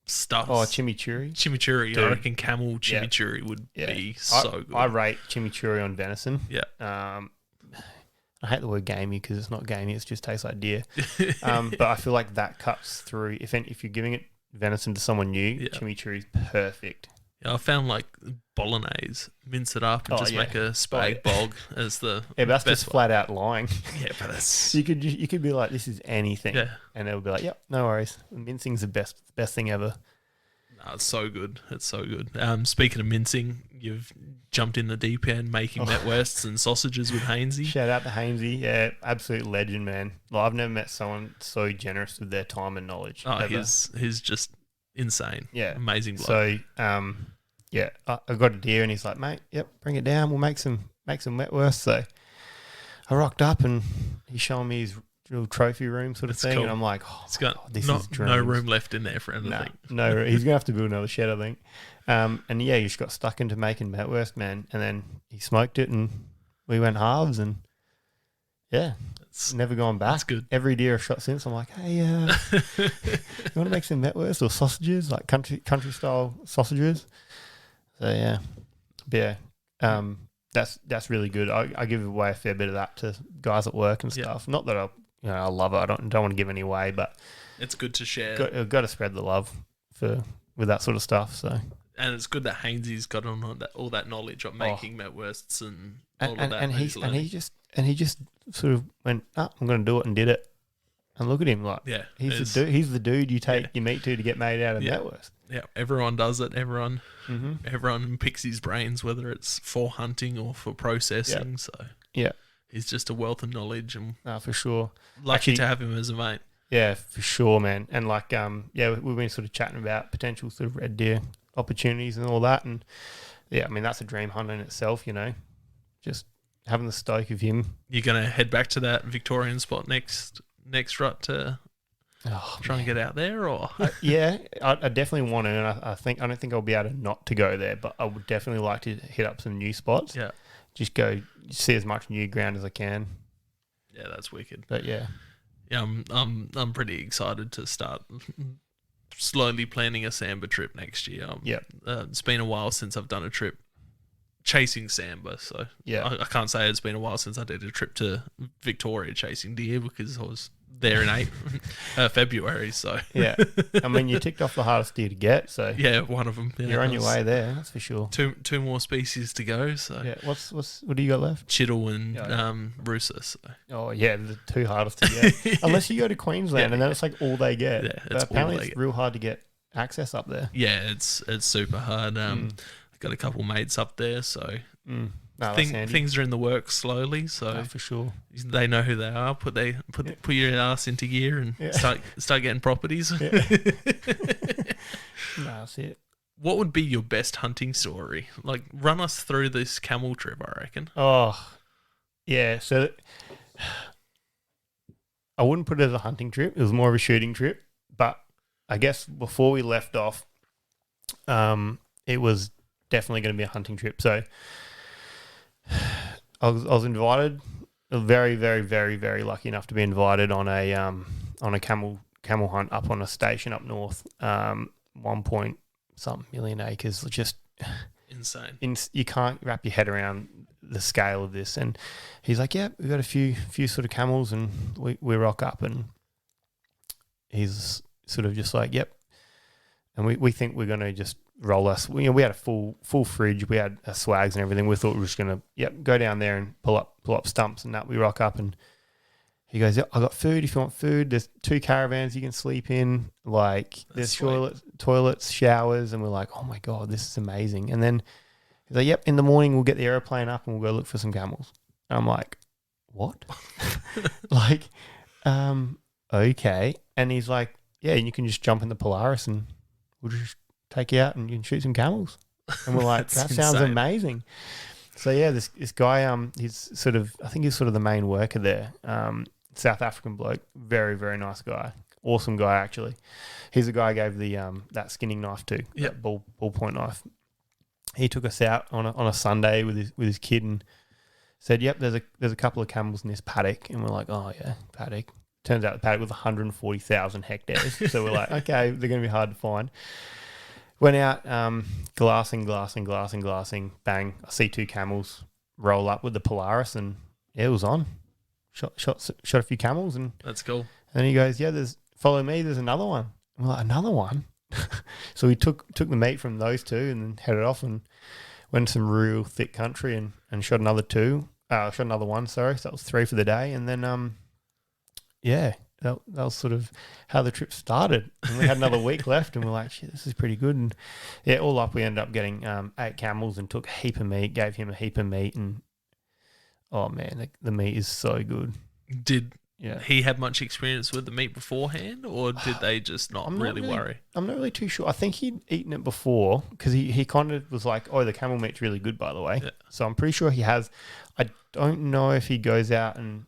Speaker 1: stuff.
Speaker 2: Oh, chimichurri.
Speaker 1: Chimichurri. Dude. I reckon camel chimichurri would be so good.
Speaker 2: I rate chimichurri on venison.
Speaker 1: Yeah.
Speaker 2: I hate the word gamey because it's not gamey. It just tastes like deer. But I feel like that cuts through. If you're giving it venison to someone new, chimichurri is perfect.
Speaker 1: Yeah, I found like bolognese, mince it up and make a spag bog as the
Speaker 2: but that's just flat out lying.
Speaker 1: Yeah, but that's
Speaker 2: you could be like, this is anything, and they'll be like, yep, no worries. Mincing's the best thing ever.
Speaker 1: No, it's so good. It's so good. Speaking of mincing, you've jumped in the deep end making metwursts and sausages with Hainsey.
Speaker 2: Shout out to Hainsey, yeah, absolute legend, man. Like, I've never met someone so generous with their time and knowledge.
Speaker 1: Oh, he's just insane.
Speaker 2: Yeah,
Speaker 1: amazing bloke.
Speaker 2: So, I got a deer and he's like, mate, yep, bring it down. We'll make some metwursts. So I rocked up and he's showing me his little trophy room sort of thing. Cool. And I'm like, this is dreams.
Speaker 1: No room left in there for anything.
Speaker 2: No, he's going to have to build another shed, I think. And yeah, he just got stuck into making metwurst, man. And then he smoked it and we went halves and yeah, it's never gone back.
Speaker 1: That's good.
Speaker 2: Every deer I've shot since, I'm like, hey, you want to make some metwurst or sausages, like country style sausages? So yeah, but yeah, that's really good. I give away a fair bit of that to guys at work and stuff. Not that I love it. I don't want to give any away, but
Speaker 1: it's good to share.
Speaker 2: Got to spread the love with that sort of stuff. So
Speaker 1: and it's good that Hainsey's got all that knowledge of making metwursts and all of that.
Speaker 2: And he just sort of went, I'm going to do it and did it. And look at him, like he's the dude you take your meat to get made out of metwurst.
Speaker 1: Yeah, everyone does it. Everyone picks his brains, whether it's for hunting or for processing.
Speaker 2: Yep.
Speaker 1: So
Speaker 2: yeah,
Speaker 1: he's just a wealth of knowledge, and
Speaker 2: for sure,
Speaker 1: lucky to have him as a mate.
Speaker 2: Yeah, for sure, man. And like, we've been sort of chatting about potential sort of red deer opportunities and all that, and yeah, I mean that's a dream hunt in itself, just having the stoke of him.
Speaker 1: You're gonna head back to that Victorian spot next rut to try and get out there, or
Speaker 2: I definitely want to, and I don't think I'll be able to not to go there, but I would definitely like to hit up some new spots.
Speaker 1: Yeah,
Speaker 2: just go see as much new ground as I can.
Speaker 1: Yeah, that's wicked.
Speaker 2: But yeah,
Speaker 1: I'm pretty excited to start slowly planning a Samba trip next year. It's been a while since I've done a trip chasing Samba, so I can't say it's been a while since I did a trip to Victoria chasing deer because I was there in February. So
Speaker 2: yeah, I mean you ticked off the hardest deer to get. So
Speaker 1: yeah, one of them. Yeah,
Speaker 2: you're on your way there, that's for sure.
Speaker 1: Two more species to go. So
Speaker 2: yeah, what do you got left?
Speaker 1: Chital and Rusa. So.
Speaker 2: Oh yeah, the two hardest to get. Unless you go to Queensland and then it's like all they get.
Speaker 1: Yeah,
Speaker 2: but apparently it's real hard to get access up there.
Speaker 1: Yeah, it's super hard. I've got a couple mates up there, so things are in the works slowly. So
Speaker 2: for sure,
Speaker 1: they know who they are. Put your ass into gear and start getting properties.
Speaker 2: Yeah. That's it.
Speaker 1: What would be your best hunting story? Like, run us through this camel trip, I reckon.
Speaker 2: Oh, yeah. So I wouldn't put it as a hunting trip. It was more of a shooting trip. But I guess before we left off, it was definitely going to be a hunting trip. So I was invited. Very, very, very, very lucky enough to be invited on a camel hunt up on a station up north. 1 point something million acres. Just
Speaker 1: insane.
Speaker 2: You can't wrap your head around the scale of this. And he's like, yeah, we've got a few sort of camels, and we rock up, and he's sort of just like, yep. And we think we're going to just roll us. We had a full fridge. We had swags and everything. We thought we were just going to, go down there and pull up stumps and that. We rock up, and he goes, I got food if you want food. There's 2 caravans you can sleep in. Like, there's toilets, showers. And we're like, oh my God, this is amazing. And then he's like, yep, in the morning we'll get the airplane up and we'll go look for some camels. And I'm like, what? Like, okay. And he's like, yeah, and you can just jump in the Polaris and we'll just take you out and you can shoot some camels. And we're like, that sounds amazing. So yeah, this guy, he's sort of, I think he's sort of the main worker there. South African bloke, very, very nice guy. Awesome guy, actually. He's the guy I gave the that skinning knife to, that ballpoint knife. He took us out on a Sunday with his kid and said, yep, there's a couple of camels in this paddock. And we're like, oh yeah, paddock. Turns out the paddock was 140,000 hectares. So we're like, okay, they're going to be hard to find. Went out, glassing. Bang, I see 2 camels roll up with the Polaris, and it was on. Shot a few camels, and
Speaker 1: that's cool.
Speaker 2: And he goes, yeah, follow me. There's another one. I'm like, another one. So we took the meat from those 2 and then headed off and went to some real thick country and shot another 2. Shot another 1. Sorry, so that was 3 for the day, and then yeah. That was sort of how the trip started. And we had another week left, and we're like, shit, this is pretty good. And yeah, all up, we ended up getting 8 camels and took a heap of meat, gave him a heap of meat. And oh man, the meat is so good.
Speaker 1: Did he have much experience with the meat beforehand, or did they just not really worry? I'm
Speaker 2: not really too sure. I think he'd eaten it before, because he kind of was like, oh, the camel meat's really good, by the way. Yeah. So I'm pretty sure he has. I don't know if he goes out and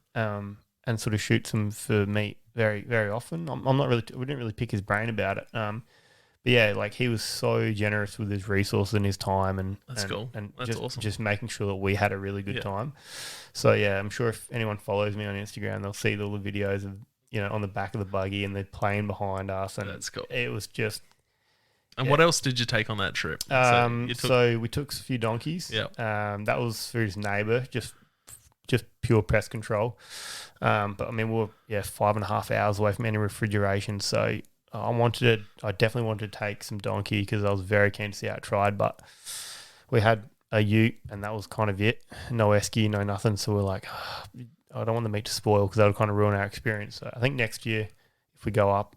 Speaker 2: sort of shoots them for meat very, very often. I'm not really. We didn't really pick his brain about it. But yeah, like, he was so generous with his resources and his time, and
Speaker 1: that's cool. And that's awesome.
Speaker 2: Just making sure that we had a really good time. So yeah, I'm sure if anyone follows me on Instagram, they'll see all the videos of on the back of the buggy and the plane behind us, and
Speaker 1: that's cool.
Speaker 2: It was just.
Speaker 1: And what else did you take on that trip?
Speaker 2: So we took a few donkeys.
Speaker 1: Yeah.
Speaker 2: That was for his neighbour, just pure pest control. But I mean, we were 5.5 hours away from any refrigeration, so I definitely wanted to take some donkey because I was very keen to see how it tried. But we had a ute, and that was kind of it. No esky, no nothing. So we're like, I don't want the meat to spoil because that would kind of ruin our experience. So I think next year, if we go up,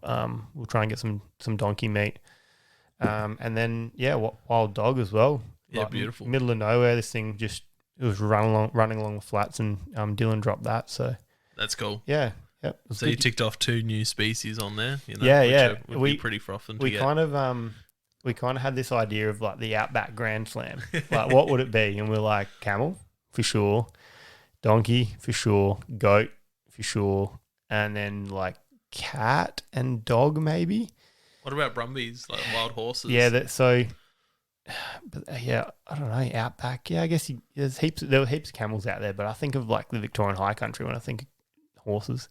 Speaker 2: we'll try and get some donkey meat. And then wild dog as well.
Speaker 1: Yeah, beautiful.
Speaker 2: Middle of nowhere, this thing it was running along the flats, and Dylan dropped that. So
Speaker 1: that's cool.
Speaker 2: Yeah. Yep.
Speaker 1: So you ticked off 2 new species on there. Which would be pretty frothing to get.
Speaker 2: We kind of had this idea of like the Outback Grand Slam. Like, what would it be? And we're like, camel for sure, donkey for sure, goat for sure, and then like cat and dog maybe.
Speaker 1: What about brumbies, like wild horses?
Speaker 2: Yeah, I don't know, Outback. Yeah, I guess there were heaps of camels out there, but I think of like the Victorian High Country when I think of horses.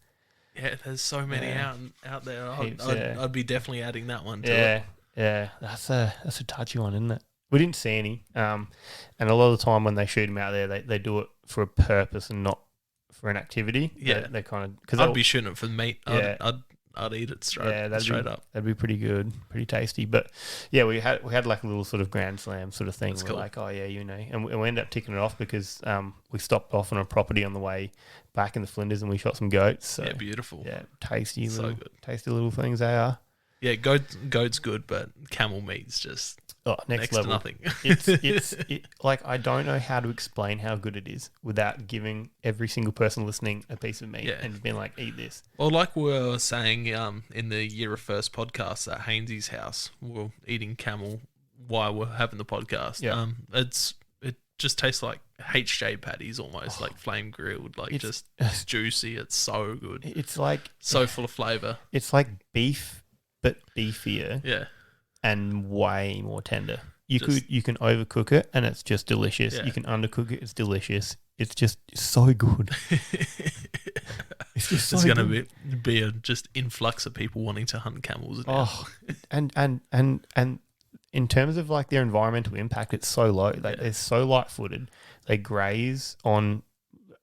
Speaker 1: Yeah, there's so many out there. I'd be definitely adding that one to
Speaker 2: it. Yeah, that's a touchy one, isn't it? We didn't see any, and a lot of the time when they shoot them out there, they do it for a purpose and not for an activity.
Speaker 1: Yeah,
Speaker 2: they kind of because
Speaker 1: I'd be shooting it for meat.
Speaker 2: Yeah.
Speaker 1: I'd eat it straight up.
Speaker 2: That'd be pretty good, pretty tasty. But yeah, we had like a little sort of Grand Slam sort of thing.
Speaker 1: That's
Speaker 2: we're
Speaker 1: cool.
Speaker 2: like, oh yeah, and we ended up ticking it off because we stopped off on a property on the way back in the Flinders and we shot some goats. So,
Speaker 1: yeah, beautiful.
Speaker 2: Yeah, tasty,
Speaker 1: so good.
Speaker 2: Tasty little things they are.
Speaker 1: Yeah, goat's good, but camel meat's just next
Speaker 2: level.
Speaker 1: to nothing.
Speaker 2: It's like, I don't know how to explain how good it is without giving every single person listening a piece of meat and being like, eat this.
Speaker 1: Well, like we were saying in the Year of First podcast at Hainsey's house, we were eating camel why we're having the podcast.
Speaker 2: Yeah.
Speaker 1: It just tastes like HJ patties almost, like flame grilled, like it's juicy. It's so good.
Speaker 2: It's like
Speaker 1: so full of flavor.
Speaker 2: It's like beef, but beefier.
Speaker 1: Yeah.
Speaker 2: And way more tender. You can overcook it and it's just delicious.
Speaker 1: Yeah.
Speaker 2: You can undercook it, it's delicious. It's just so good. It's just so
Speaker 1: There's going to be a just influx of people wanting to hunt camels now.
Speaker 2: Oh, and in terms of like their environmental impact, it's so low. Like they're so light-footed. They graze on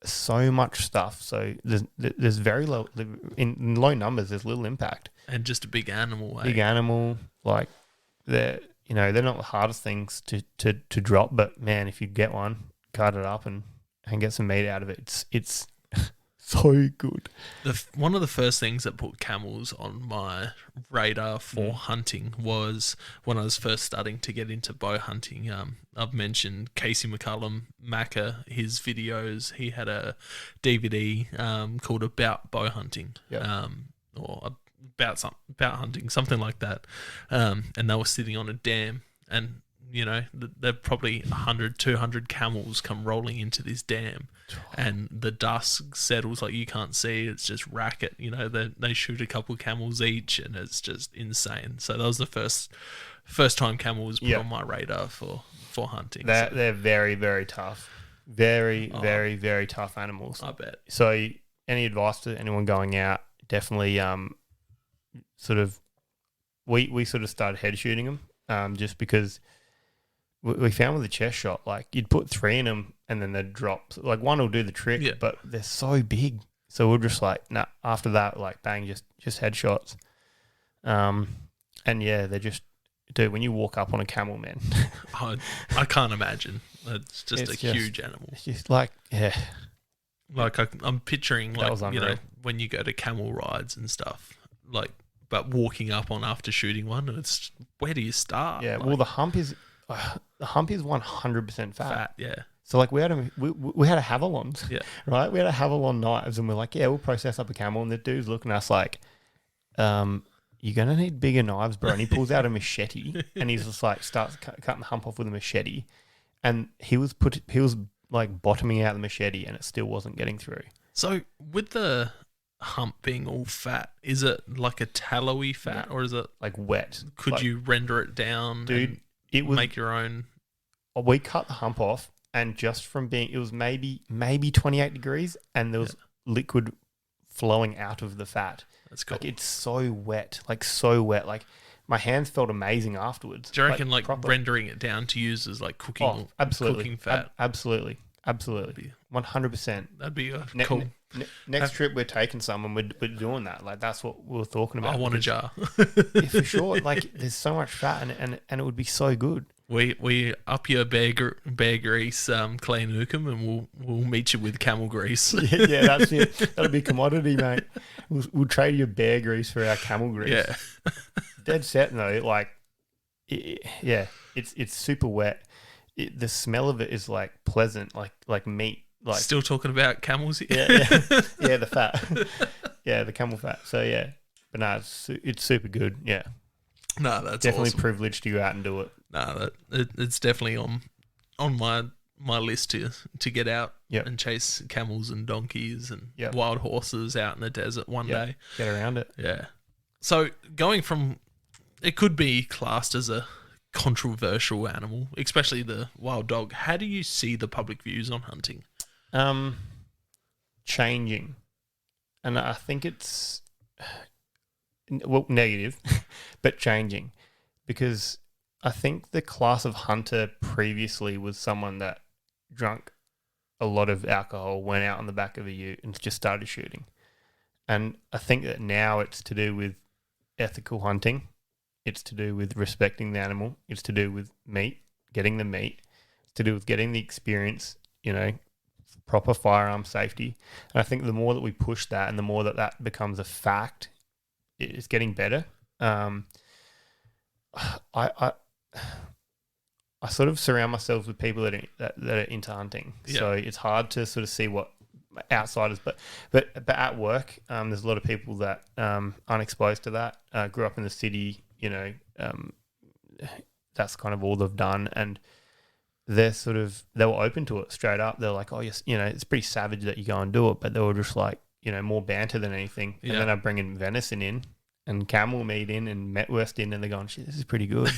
Speaker 2: so much stuff. So there's very low in low numbers. There's little impact.
Speaker 1: And just a big animal.
Speaker 2: Big animal, like they're not the hardest things to drop. But man, if you get one, cut it up and get some meat out of it, it's so good.
Speaker 1: One of the first things that put camels on my radar for hunting was when I was first starting to get into bow hunting. I've mentioned Casey McCullum, Macca, his videos. He had a DVD called About Bow Hunting, or about hunting, something like that. And they were sitting on a dam, and there probably 100, 200 camels come rolling into this dam, and the dust settles like you can't see. It's just racket. They shoot a couple of camels each, and it's just insane. So that was the first time camel was put on my radar for hunting.
Speaker 2: They're very, very tough. Very, very, very tough animals.
Speaker 1: I bet.
Speaker 2: So any advice to anyone going out? Definitely we sort of started head shooting them just because we found with the chest shot, like you'd put 3 in them and then they'd drop. Like one will do the trick, but they're so big. So we're just like, nah, after that, like bang, just headshots. And yeah, they're just, dude, when you walk up on a camel, man.
Speaker 1: I can't imagine. It's just huge animal.
Speaker 2: It's just like, yeah.
Speaker 1: Like I'm picturing like, when you go to camel rides and stuff, like, but walking up on after shooting one, and it's, where do you start?
Speaker 2: Yeah, well, the hump is 100% fat.
Speaker 1: Yeah.
Speaker 2: So like we had a Havilons, right? We had a Havilon knives, and we're like, yeah, we'll process up a camel, and the dude's looking at us like, you're gonna need bigger knives, bro. And he pulls out a machete, and he's just like starts cutting the hump off with a machete, and he was like bottoming out the machete, and it still wasn't getting through.
Speaker 1: So with the hump being all fat, is it like a tallowy fat, or is it
Speaker 2: like wet?
Speaker 1: Could you render it down,
Speaker 2: dude? Make
Speaker 1: your own.
Speaker 2: We cut the hump off, and just from being, it was maybe 28 degrees, and there was liquid flowing out of the fat.
Speaker 1: That's cool.
Speaker 2: Like it's so wet, Like my hands felt amazing afterwards.
Speaker 1: Do you reckon like rendering it down to use as like cooking?
Speaker 2: Absolutely,
Speaker 1: cooking fat.
Speaker 2: Absolutely, 100%.
Speaker 1: That'd be cool.
Speaker 2: Next trip we're taking some, and we're doing that. Like that's what we were talking about.
Speaker 1: I want a jar.
Speaker 2: Yeah, for sure. Like there's so much fat, and it would be so good.
Speaker 1: We up your bear grease, Clay Newcomb, and we'll meet you with camel grease.
Speaker 2: Yeah, that's it. That'll be commodity, mate. We'll trade your bear grease for our camel grease.
Speaker 1: Yeah,
Speaker 2: dead set though. Like, it's super wet. The smell of it is like pleasant, like meat. Like
Speaker 1: still talking about camels here.
Speaker 2: Yeah, the fat. Yeah, the camel fat. So yeah, but no, it's super good. Yeah,
Speaker 1: no, that's
Speaker 2: definitely
Speaker 1: awesome.
Speaker 2: Privileged to go out and do it.
Speaker 1: No, it's definitely on my list to get out and chase camels and donkeys and wild horses out in the desert one day.
Speaker 2: Get around it.
Speaker 1: Yeah. So going from, it could be classed as a controversial animal, especially the wild dog. How do you see the public views on hunting?
Speaker 2: Changing, and I think it's negative, but changing, because I think the class of hunter previously was someone that drank a lot of alcohol, went out on the back of a ute, and just started shooting. And I think that now it's to do with ethical hunting. It's to do with respecting the animal. It's to do with meat, getting the meat. It's to do with getting the experience, proper firearm safety. And I think the more that we push that, and the more that becomes a fact, it's getting better. I sort of surround myself with people that are into hunting, so it's hard to sort of see what outsiders. But at work, there's a lot of people that aren't exposed to that. Grew up in the city, that's kind of all they've done, and they were open to it straight up. They're like, oh yes, it's pretty savage that you go and do it, but they were just like, more banter than anything. And then I bring in venison in and camel meat in and metwurst in, and they're going, shit, this is pretty good.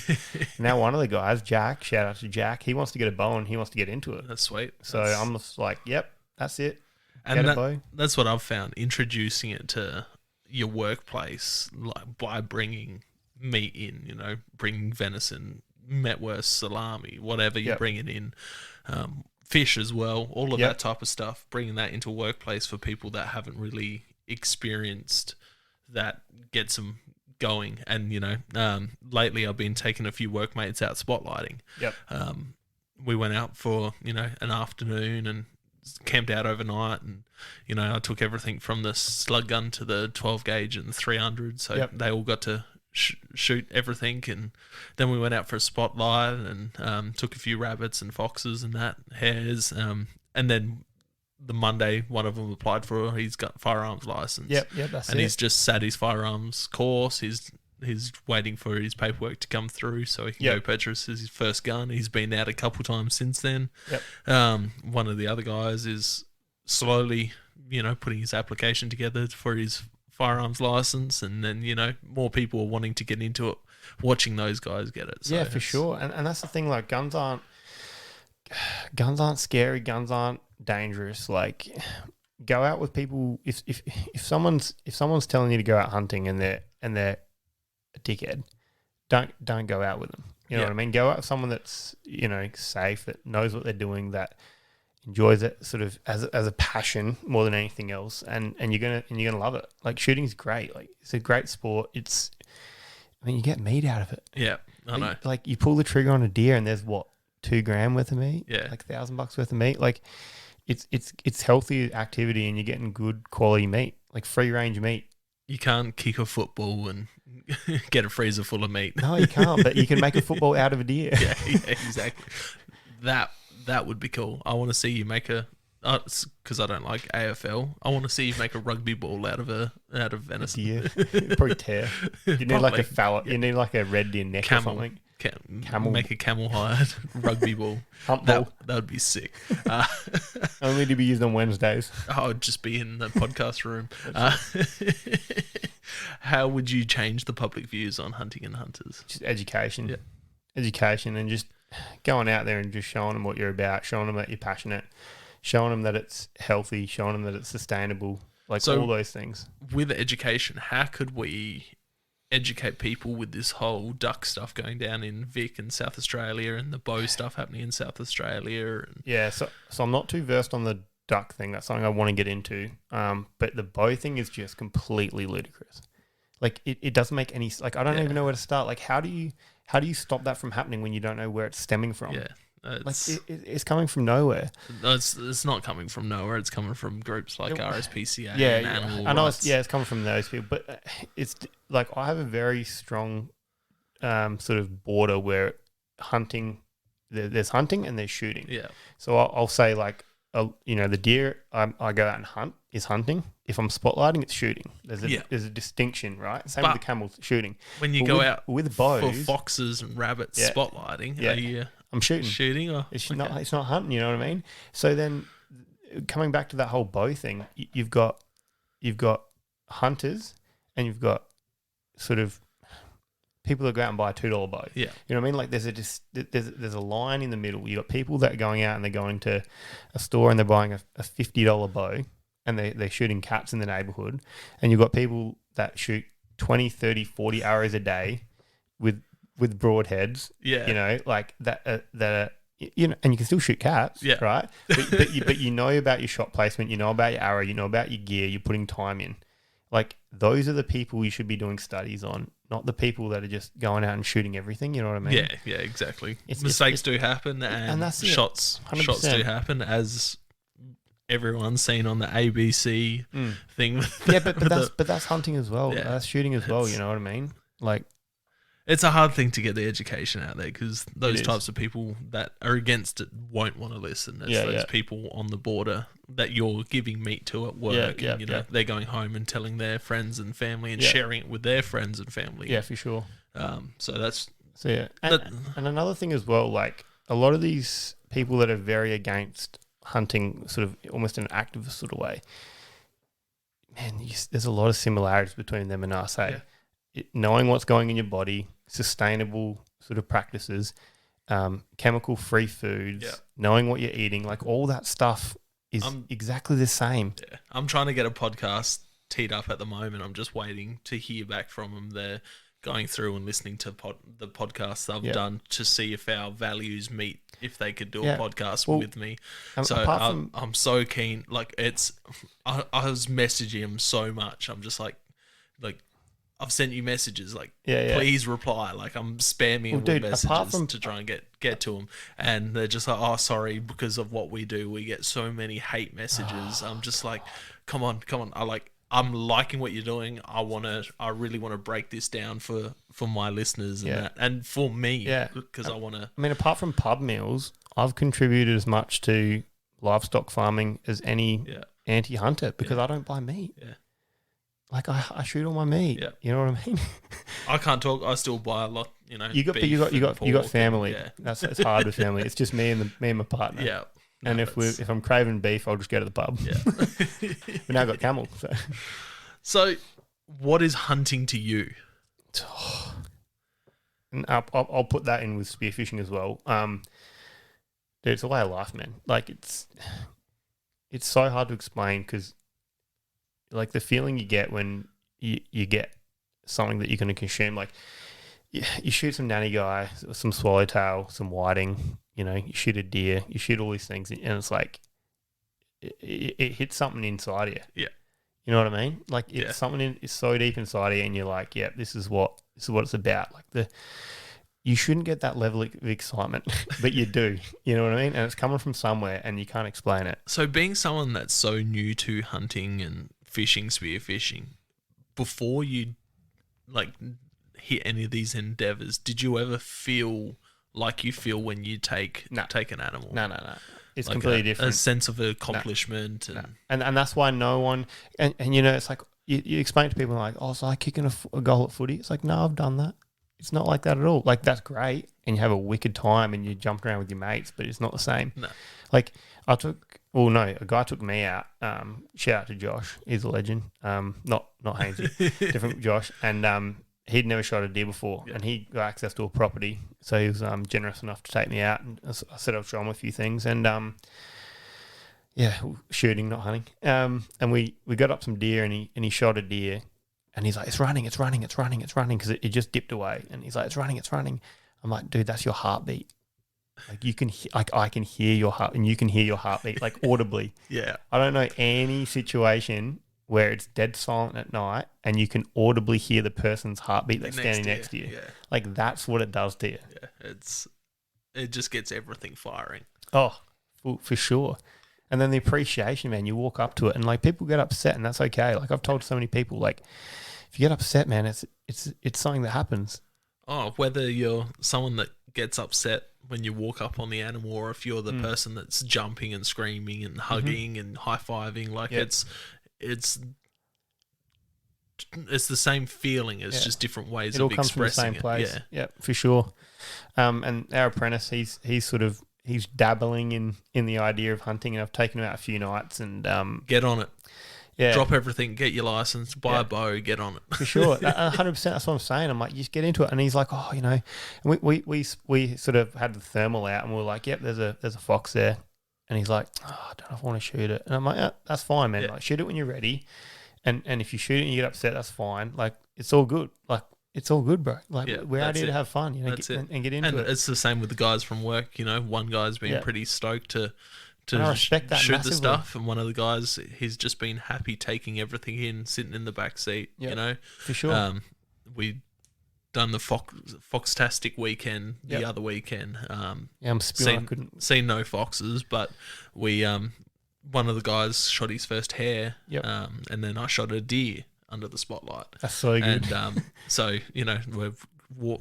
Speaker 2: Now one of the guys, Jack, shout out to Jack, he wants to get a bow and he wants to get into it.
Speaker 1: That's sweet.
Speaker 2: So I'm just like, yep, that's it.
Speaker 1: And that's what I've found, introducing it to your workplace, like by bringing meat in, bringing venison, metwurst, salami, whatever you're bringing in, fish as well, all of that type of stuff, bringing that into a workplace for people that haven't really experienced that gets them going. And, lately I've been taking a few workmates out spotlighting.
Speaker 2: Yep.
Speaker 1: We went out for, an afternoon and camped out overnight, and, I took everything from the slug gun to the 12 gauge and the 300. So they all got to shoot everything, and then we went out for a spotlight and took a few rabbits and foxes and hares, and then the Monday one of them applied for, he's got firearms license, he's just sat his firearms course. He's waiting for his paperwork to come through so he can go purchase his first gun. He's been out a couple times since then. One of the other guys is slowly putting his application together for his firearms license, and then more people are wanting to get into it, watching those guys get it. So
Speaker 2: for sure. And that's the thing, like guns aren't scary, guns aren't dangerous. Like, go out with people. If someone's telling you to go out hunting and they're a dickhead, don't go out with them. You know what I mean? Go out with someone that's safe, that knows what they're doing, that enjoys it sort of as a passion more than anything else, and you're gonna love it. Like, shooting's great. Like, it's a great sport. You get meat out of it.
Speaker 1: Yeah, I know.
Speaker 2: Like, you pull the trigger on a deer and there's what, $2,000 worth of meat?
Speaker 1: Yeah,
Speaker 2: like $1,000 worth of meat. Like, it's healthy activity, and you're getting good quality meat, like free range meat.
Speaker 1: You can't kick a football and get a freezer full of meat.
Speaker 2: No, you can't. But you can make a football out of a deer.
Speaker 1: Yeah, exactly. That would be cool. I want to see you make because I don't like AFL. I want to see you make a rugby ball out of venison.
Speaker 2: Yeah, probably tear. You need like a fallow. You need like a red deer neck or something.
Speaker 1: Camel. Make a camel hide rugby ball.
Speaker 2: Hump ball.
Speaker 1: That would be sick.
Speaker 2: Only to be used on Wednesdays.
Speaker 1: Oh, just be in the podcast room. How would you change the public views on hunting and hunters?
Speaker 2: Just education.
Speaker 1: Yeah.
Speaker 2: Education, and just going out there and just showing them what you're about, showing them that you're passionate, showing them that it's healthy, showing them that it's sustainable, like all those things.
Speaker 1: With education, how could we educate people with this whole duck stuff going down in Vic and South Australia, and the bow stuff happening in South Australia?
Speaker 2: So I'm not too versed on the duck thing. That's something I want to get into. But the bow thing is just completely ludicrous. Like, it doesn't make any, like, I don't even know where to start. Like, how do you stop that from happening when you don't know where it's stemming from?
Speaker 1: Yeah.
Speaker 2: It's coming from nowhere.
Speaker 1: It's not coming from nowhere. It's coming from groups like RSPCA and Animal
Speaker 2: I know
Speaker 1: Rights.
Speaker 2: it's coming from those people. But it's like, I have a very strong sort of border where hunting, there's hunting and there's shooting.
Speaker 1: Yeah.
Speaker 2: So I'll say, like, the deer I go out and hunt is hunting. If I'm spotlighting, it's shooting. There's a distinction, right? Same with the camels, shooting.
Speaker 1: When you go out
Speaker 2: with bows
Speaker 1: for foxes and rabbits spotlighting, are you
Speaker 2: I'm shooting.
Speaker 1: Shooting, or
Speaker 2: it's not hunting. You know what I mean? So then, coming back to that whole bow thing, you've got hunters, and you've got sort of people that go out and buy a $2 bow.
Speaker 1: Yeah,
Speaker 2: you know what I mean? Like, there's a line in the middle. You got people that are going out and they're going to a store and they're buying a $50 bow, and they're shooting cats in the neighborhood, and you've got people that shoot 20, 30, 40 arrows a day with broadheads, like that and you can still shoot cats, right? But you know about your shot placement, you know about your arrow, you know about your gear, you're putting time in. Like, those are the people you should be doing studies on, not the people that are just going out and shooting everything. You know what I mean?
Speaker 1: Yeah, exactly. Mistakes do happen, and that's shots do happen, as everyone's seen on the ABC thing.
Speaker 2: But that's hunting as well. Yeah. That's shooting as well. You know what I mean? Like,
Speaker 1: it's a hard thing to get the education out there, because those types of people that are against it won't want to listen. There's those people on the border that you're giving meat to at work, and they're going home and telling their friends and family and sharing it with their friends and family.
Speaker 2: Yeah, for sure.
Speaker 1: So that's
Speaker 2: So yeah, and another thing as well, like a lot of these people that are very against hunting, sort of almost in an activist sort of way, man, there's a lot of similarities between them and us. Hey, knowing what's going in your body, sustainable sort of practices, chemical-free foods, knowing what you're eating, like all that stuff is exactly the same.
Speaker 1: Yeah, I'm trying to get a podcast teed up at the moment. I'm just waiting to hear back from them. They're going through and listening to the podcasts I've done to see if our values meet, if they could do a podcast with me. So I'm so keen. Like I was messaging him so much. I'm just like I've sent you messages. Like, please reply. Like I'm spamming with messages to try and get to them. And they're just like, oh, sorry, because of what we do, we get so many hate messages. I'm just like, come on. I'm liking what you're doing. I really want to break this down for my listeners and that, and for me, because I want to.
Speaker 2: I mean, apart from pub meals, I've contributed as much to livestock farming as any anti-hunter because I don't buy meat. Yeah, like I shoot all my meat. Yeah, you know what I mean.
Speaker 1: I can't talk. I still buy a lot. You know,
Speaker 2: you got family. It's hard with family. It's just me and my partner.
Speaker 1: Yeah.
Speaker 2: And if I'm craving beef, I'll just go to the pub. Yeah. But now I've got camel.
Speaker 1: So what is hunting to you?
Speaker 2: And I'll put that in with spearfishing as well. Dude, it's a way of life, man. Like it's so hard to explain because like the feeling you get when you get something that you're going to consume, like you shoot some nanny guy, some swallowtail, some whiting. You know, you shoot a deer, you shoot all these things, and it's like it hits something inside of you.
Speaker 1: Yeah,
Speaker 2: you know what I mean? Like it's something it's so deep inside of you, and you're like, yeah, this is what it's about. Like you shouldn't get that level of excitement, but you do. You know what I mean? And it's coming from somewhere, and you can't explain it.
Speaker 1: So, being someone that's so new to hunting and fishing, spearfishing, before you like hit any of these endeavors, did you ever feel like you feel when you take an animal?
Speaker 2: No. It's like completely different.
Speaker 1: A sense of accomplishment.
Speaker 2: And that's why no one... And you know, it's like, you explain to people like, oh, so I kicking a goal at footy? It's like, no, I've done that. It's not like that at all. Like, that's great, and you have a wicked time, and you jump around with your mates, but it's not the same.
Speaker 1: No.
Speaker 2: Like, a guy took me out. Shout out to Josh. He's a legend. Not Hainsey. Different Josh. And... he'd never shot a deer before, and he got access to a property, so he was generous enough to take me out. And I said I'd show him a few things, and shooting, not hunting. And we got up some deer, and he shot a deer, and he's like, it's running, because it just dipped away, and he's like, it's running. I'm like, dude, that's your heartbeat. Like I can hear your heart, and you can hear your heartbeat like audibly.
Speaker 1: Yeah,
Speaker 2: I don't know any situation where it's dead silent at night and you can audibly hear the person's heartbeat that's standing next to you. Yeah. Like that's what it does to you.
Speaker 1: Yeah, it just gets everything firing.
Speaker 2: Oh, for sure. And then the appreciation, man, you walk up to it and like people get upset and that's okay. Like I've told so many people, like if you get upset, man, it's something that happens.
Speaker 1: Oh, whether you're someone that gets upset when you walk up on the animal or if you're the person that's jumping and screaming and hugging and high-fiving, like it's the same feeling. It's just different ways of expressing it. It all comes from the same place.
Speaker 2: Yeah, for sure. And our apprentice, he's dabbling in the idea of hunting, and I've taken him out a few nights and
Speaker 1: get on it. Yeah, drop everything, get your license, buy a bow, get on it.
Speaker 2: For sure, 100%. That's what I'm saying. I'm like, just get into it. And he's like, oh, you know, and we sort of had the thermal out, and we were like, yep, there's a fox there. And he's like, oh, I don't know if I want to shoot it. And I'm like, yeah, that's fine, man. Yeah. Like, shoot it when you're ready. And if you shoot it and you get upset, that's fine. Like, it's all good. Like, it's all good, bro. Like, we're out here to have fun, you know, and get into it.
Speaker 1: And it's the same with the guys from work. You know, one guy's been pretty stoked to
Speaker 2: I respect that
Speaker 1: shoot
Speaker 2: massively.
Speaker 1: The stuff, and one of the guys, he's just been happy taking everything in, sitting in the back seat. You know,
Speaker 2: for sure.
Speaker 1: We done the Foxtastic weekend the other weekend.
Speaker 2: I'm spewing.
Speaker 1: Seen no foxes, but we one of the guys shot his first hare. And then I shot a deer under the spotlight.
Speaker 2: That's so good.
Speaker 1: And so you know we're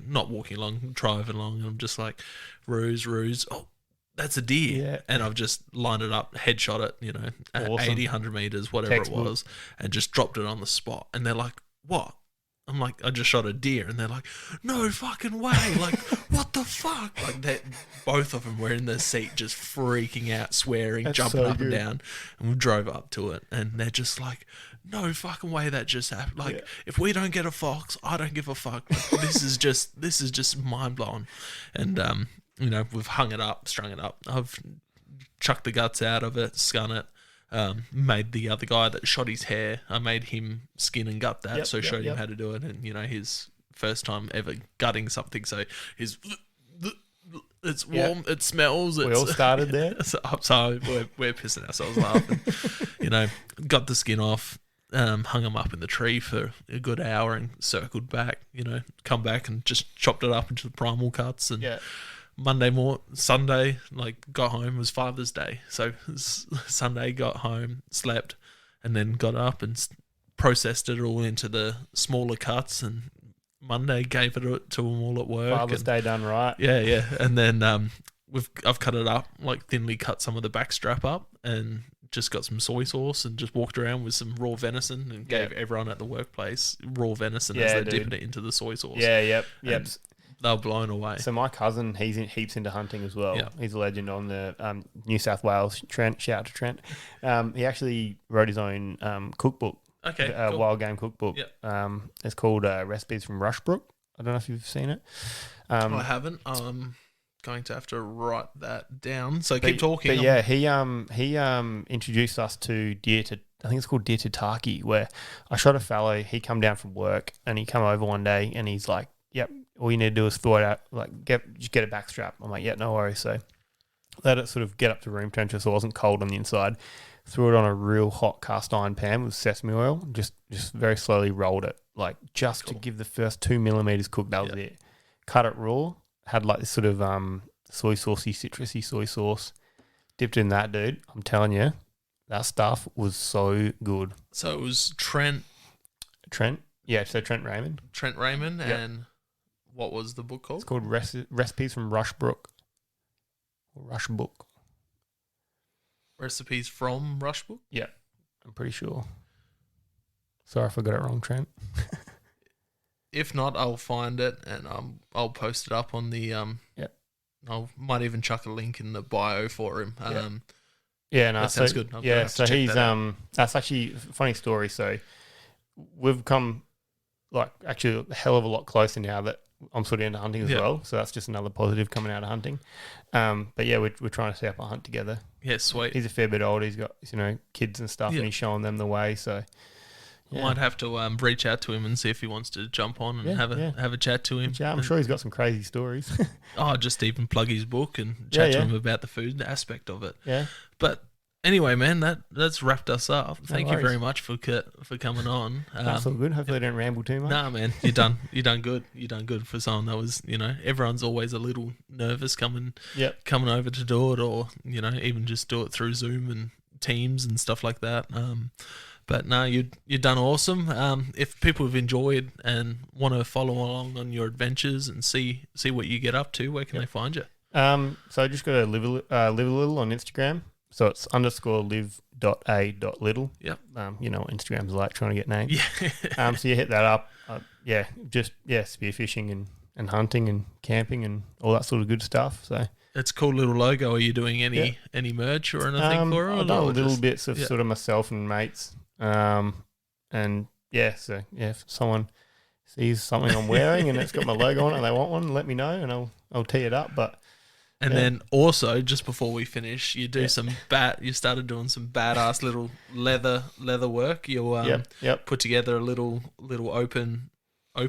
Speaker 1: not walking along, driving along, and I'm just like ruse. Oh, that's a deer. Yeah. And I've just lined it up, headshot it, you know, at 80, 100 meters, whatever it was, and just dropped it on the spot. And they're like, what? I'm like, I just shot a deer, and they're like, no fucking way, like, what the fuck? Like, that, both of them were in the seat just freaking out, swearing,
Speaker 2: That's
Speaker 1: jumping
Speaker 2: so
Speaker 1: up
Speaker 2: good.
Speaker 1: and down, and we drove up to it, and they're just like, no fucking way that just happened. Like, if we don't get a fox, I don't give a fuck. Like, this is just mind blowing. And you know, we've hung it up, strung it up. I've chucked the guts out of it, scun it. Made the other guy that shot his hair, I made him skin and gut that, showed him how to do it, and you know, his first time ever gutting something, so his it's warm, it smells.
Speaker 2: We all started there.
Speaker 1: So we're pissing ourselves laughing. You know, got the skin off, hung him up in the tree for a good hour and circled back, you know, come back and just chopped it up into the primal cuts, and Sunday, like, got home, was Father's Day. So Sunday, got home, slept, and then got up and processed it all into the smaller cuts. And Monday gave it to them all at work.
Speaker 2: Father's Day done right.
Speaker 1: Yeah. And then I've cut it up, like, thinly cut some of the back strap up, and just got some soy sauce and just walked around with some raw venison and gave everyone at the workplace raw venison as they're dipping it into the soy sauce.
Speaker 2: Yep.
Speaker 1: They were blown away.
Speaker 2: So my cousin, he's heaps into hunting as well.
Speaker 1: Yeah.
Speaker 2: He's a legend on the New South Wales. Trent, shout out to Trent. He actually wrote his own cookbook.
Speaker 1: Okay, cool.
Speaker 2: Wild game cookbook.
Speaker 1: Yep.
Speaker 2: It's called Recipes from Rushbrook. I don't know if you've seen it.
Speaker 1: I haven't. I'm going to have to write that down. So keep talking.
Speaker 2: But yeah, he introduced us to I think it's called deer tataki, where I shot a fallow. He come down from work and he come over one day and he's like, "Yep, all you need to do is thaw it out, like just get a back strap." I'm like, "Yeah, no worries." So let it sort of get up to room temperature so it wasn't cold on the inside. Threw it on a real hot cast iron pan with sesame oil. Just very slowly rolled it, like just to give the first 2 millimeters cook. That was it. Cut it raw. Had like this sort of soy saucy, citrusy soy sauce. Dipped in that, dude. I'm telling you, that stuff was so good.
Speaker 1: So it was Trent.
Speaker 2: Yeah, so Trent Raymond.
Speaker 1: And what was the book called?
Speaker 2: It's called Recipes from Rushbrook. Rushbook.
Speaker 1: Recipes from Rushbook?
Speaker 2: Yeah, I'm pretty sure. Sorry if I got it wrong, Trent.
Speaker 1: If not, I'll find it and I'll post it up on the I might even chuck a link in the bio for him. That sounds good.
Speaker 2: So he's that's actually a funny story. So we've come like actually a hell of a lot closer now that I'm sort of into hunting as well. So that's just another positive coming out of hunting. But yeah, we're trying to set up a hunt together.
Speaker 1: Yeah, sweet.
Speaker 2: He's a fair bit older. He's got, you know, kids and stuff, and he's showing them the way. So
Speaker 1: I might have to reach out to him and see if he wants to jump on and have a chat to him.
Speaker 2: Yeah, I'm sure he's got some crazy stories.
Speaker 1: Just even plug his book and chat to him about the food aspect of it.
Speaker 2: Yeah.
Speaker 1: But anyway, man, that's wrapped us up. Thank you very much for coming on.
Speaker 2: That's all good. Hopefully I don't ramble too much.
Speaker 1: Nah, man, you done good. You done good for someone that was, you know, everyone's always a little nervous coming over to do it, or, you know, even just do it through Zoom and Teams and stuff like that. But no, you've done awesome. If people have enjoyed and want to follow along on your adventures and see what you get up to, where can they find you?
Speaker 2: So I just got to live a little on Instagram. So it's _live.a.little.
Speaker 1: Yep.
Speaker 2: You know what Instagram's like, trying to get names.
Speaker 1: Yeah.
Speaker 2: So you hit that up. Spearfishing and hunting and camping and all that sort of good stuff. So
Speaker 1: it's a cool little logo. Are you doing any merch or anything for it?
Speaker 2: I've done little bits of sort of myself and mates. If someone sees something I'm wearing and it's got my logo on it and they want one, let me know and I'll tee it up. But
Speaker 1: then also, just before we finish, you do you started doing some badass little leather work. You put together a little open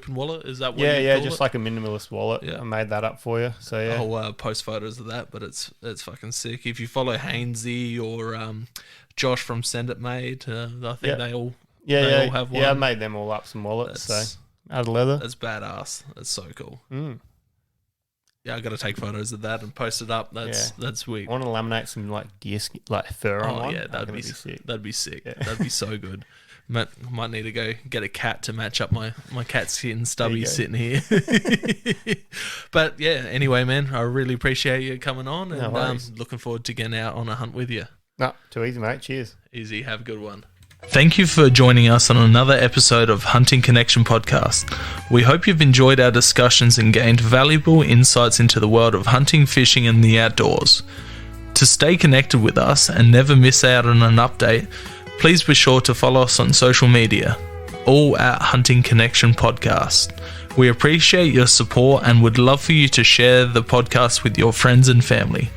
Speaker 1: wallet. Is that what you call
Speaker 2: just
Speaker 1: it?
Speaker 2: Like a minimalist wallet. I made that up for you. So
Speaker 1: I'll post photos of that, but it's fucking sick. If you follow Hainsey or Josh from Send It Made, I think they all have one.
Speaker 2: Yeah, I made them all up some wallets. Out of leather.
Speaker 1: That's badass. That's so cool. Yeah, I got to take photos of that and post it up. That's sweet.
Speaker 2: I want to laminate some like deer skin, like fur on one.
Speaker 1: Yeah, that'd be sick. That'd be sick. Yeah. That'd be so good. Might need to go get a cat to match up my cat skin. Stubby sitting here. But yeah, anyway, man, I really appreciate you coming on, and looking forward to getting out on a hunt with you.
Speaker 2: No, too easy, mate. Cheers.
Speaker 1: Easy. Have a good one. Thank you for joining us on another episode of Hunting Connection Podcast. We hope you've enjoyed our discussions and gained valuable insights into the world of hunting, fishing, and the outdoors. To stay connected with us and never miss out on an update, please be sure to follow us on social media, all at Hunting Connection Podcast. We appreciate your support and would love for you to share the podcast with your friends and family.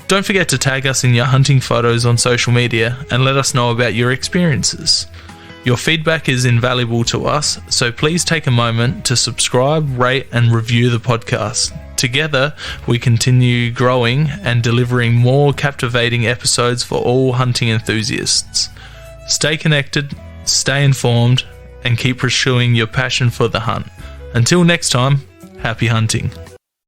Speaker 1: Don't forget to tag us in your hunting photos on social media and let us know about your experiences. Your feedback is invaluable to us, so please take a moment to subscribe, rate, and review the podcast. Together, we continue growing and delivering more captivating episodes for all hunting enthusiasts. Stay connected, stay informed, and keep pursuing your passion for the hunt. Until next time, happy hunting.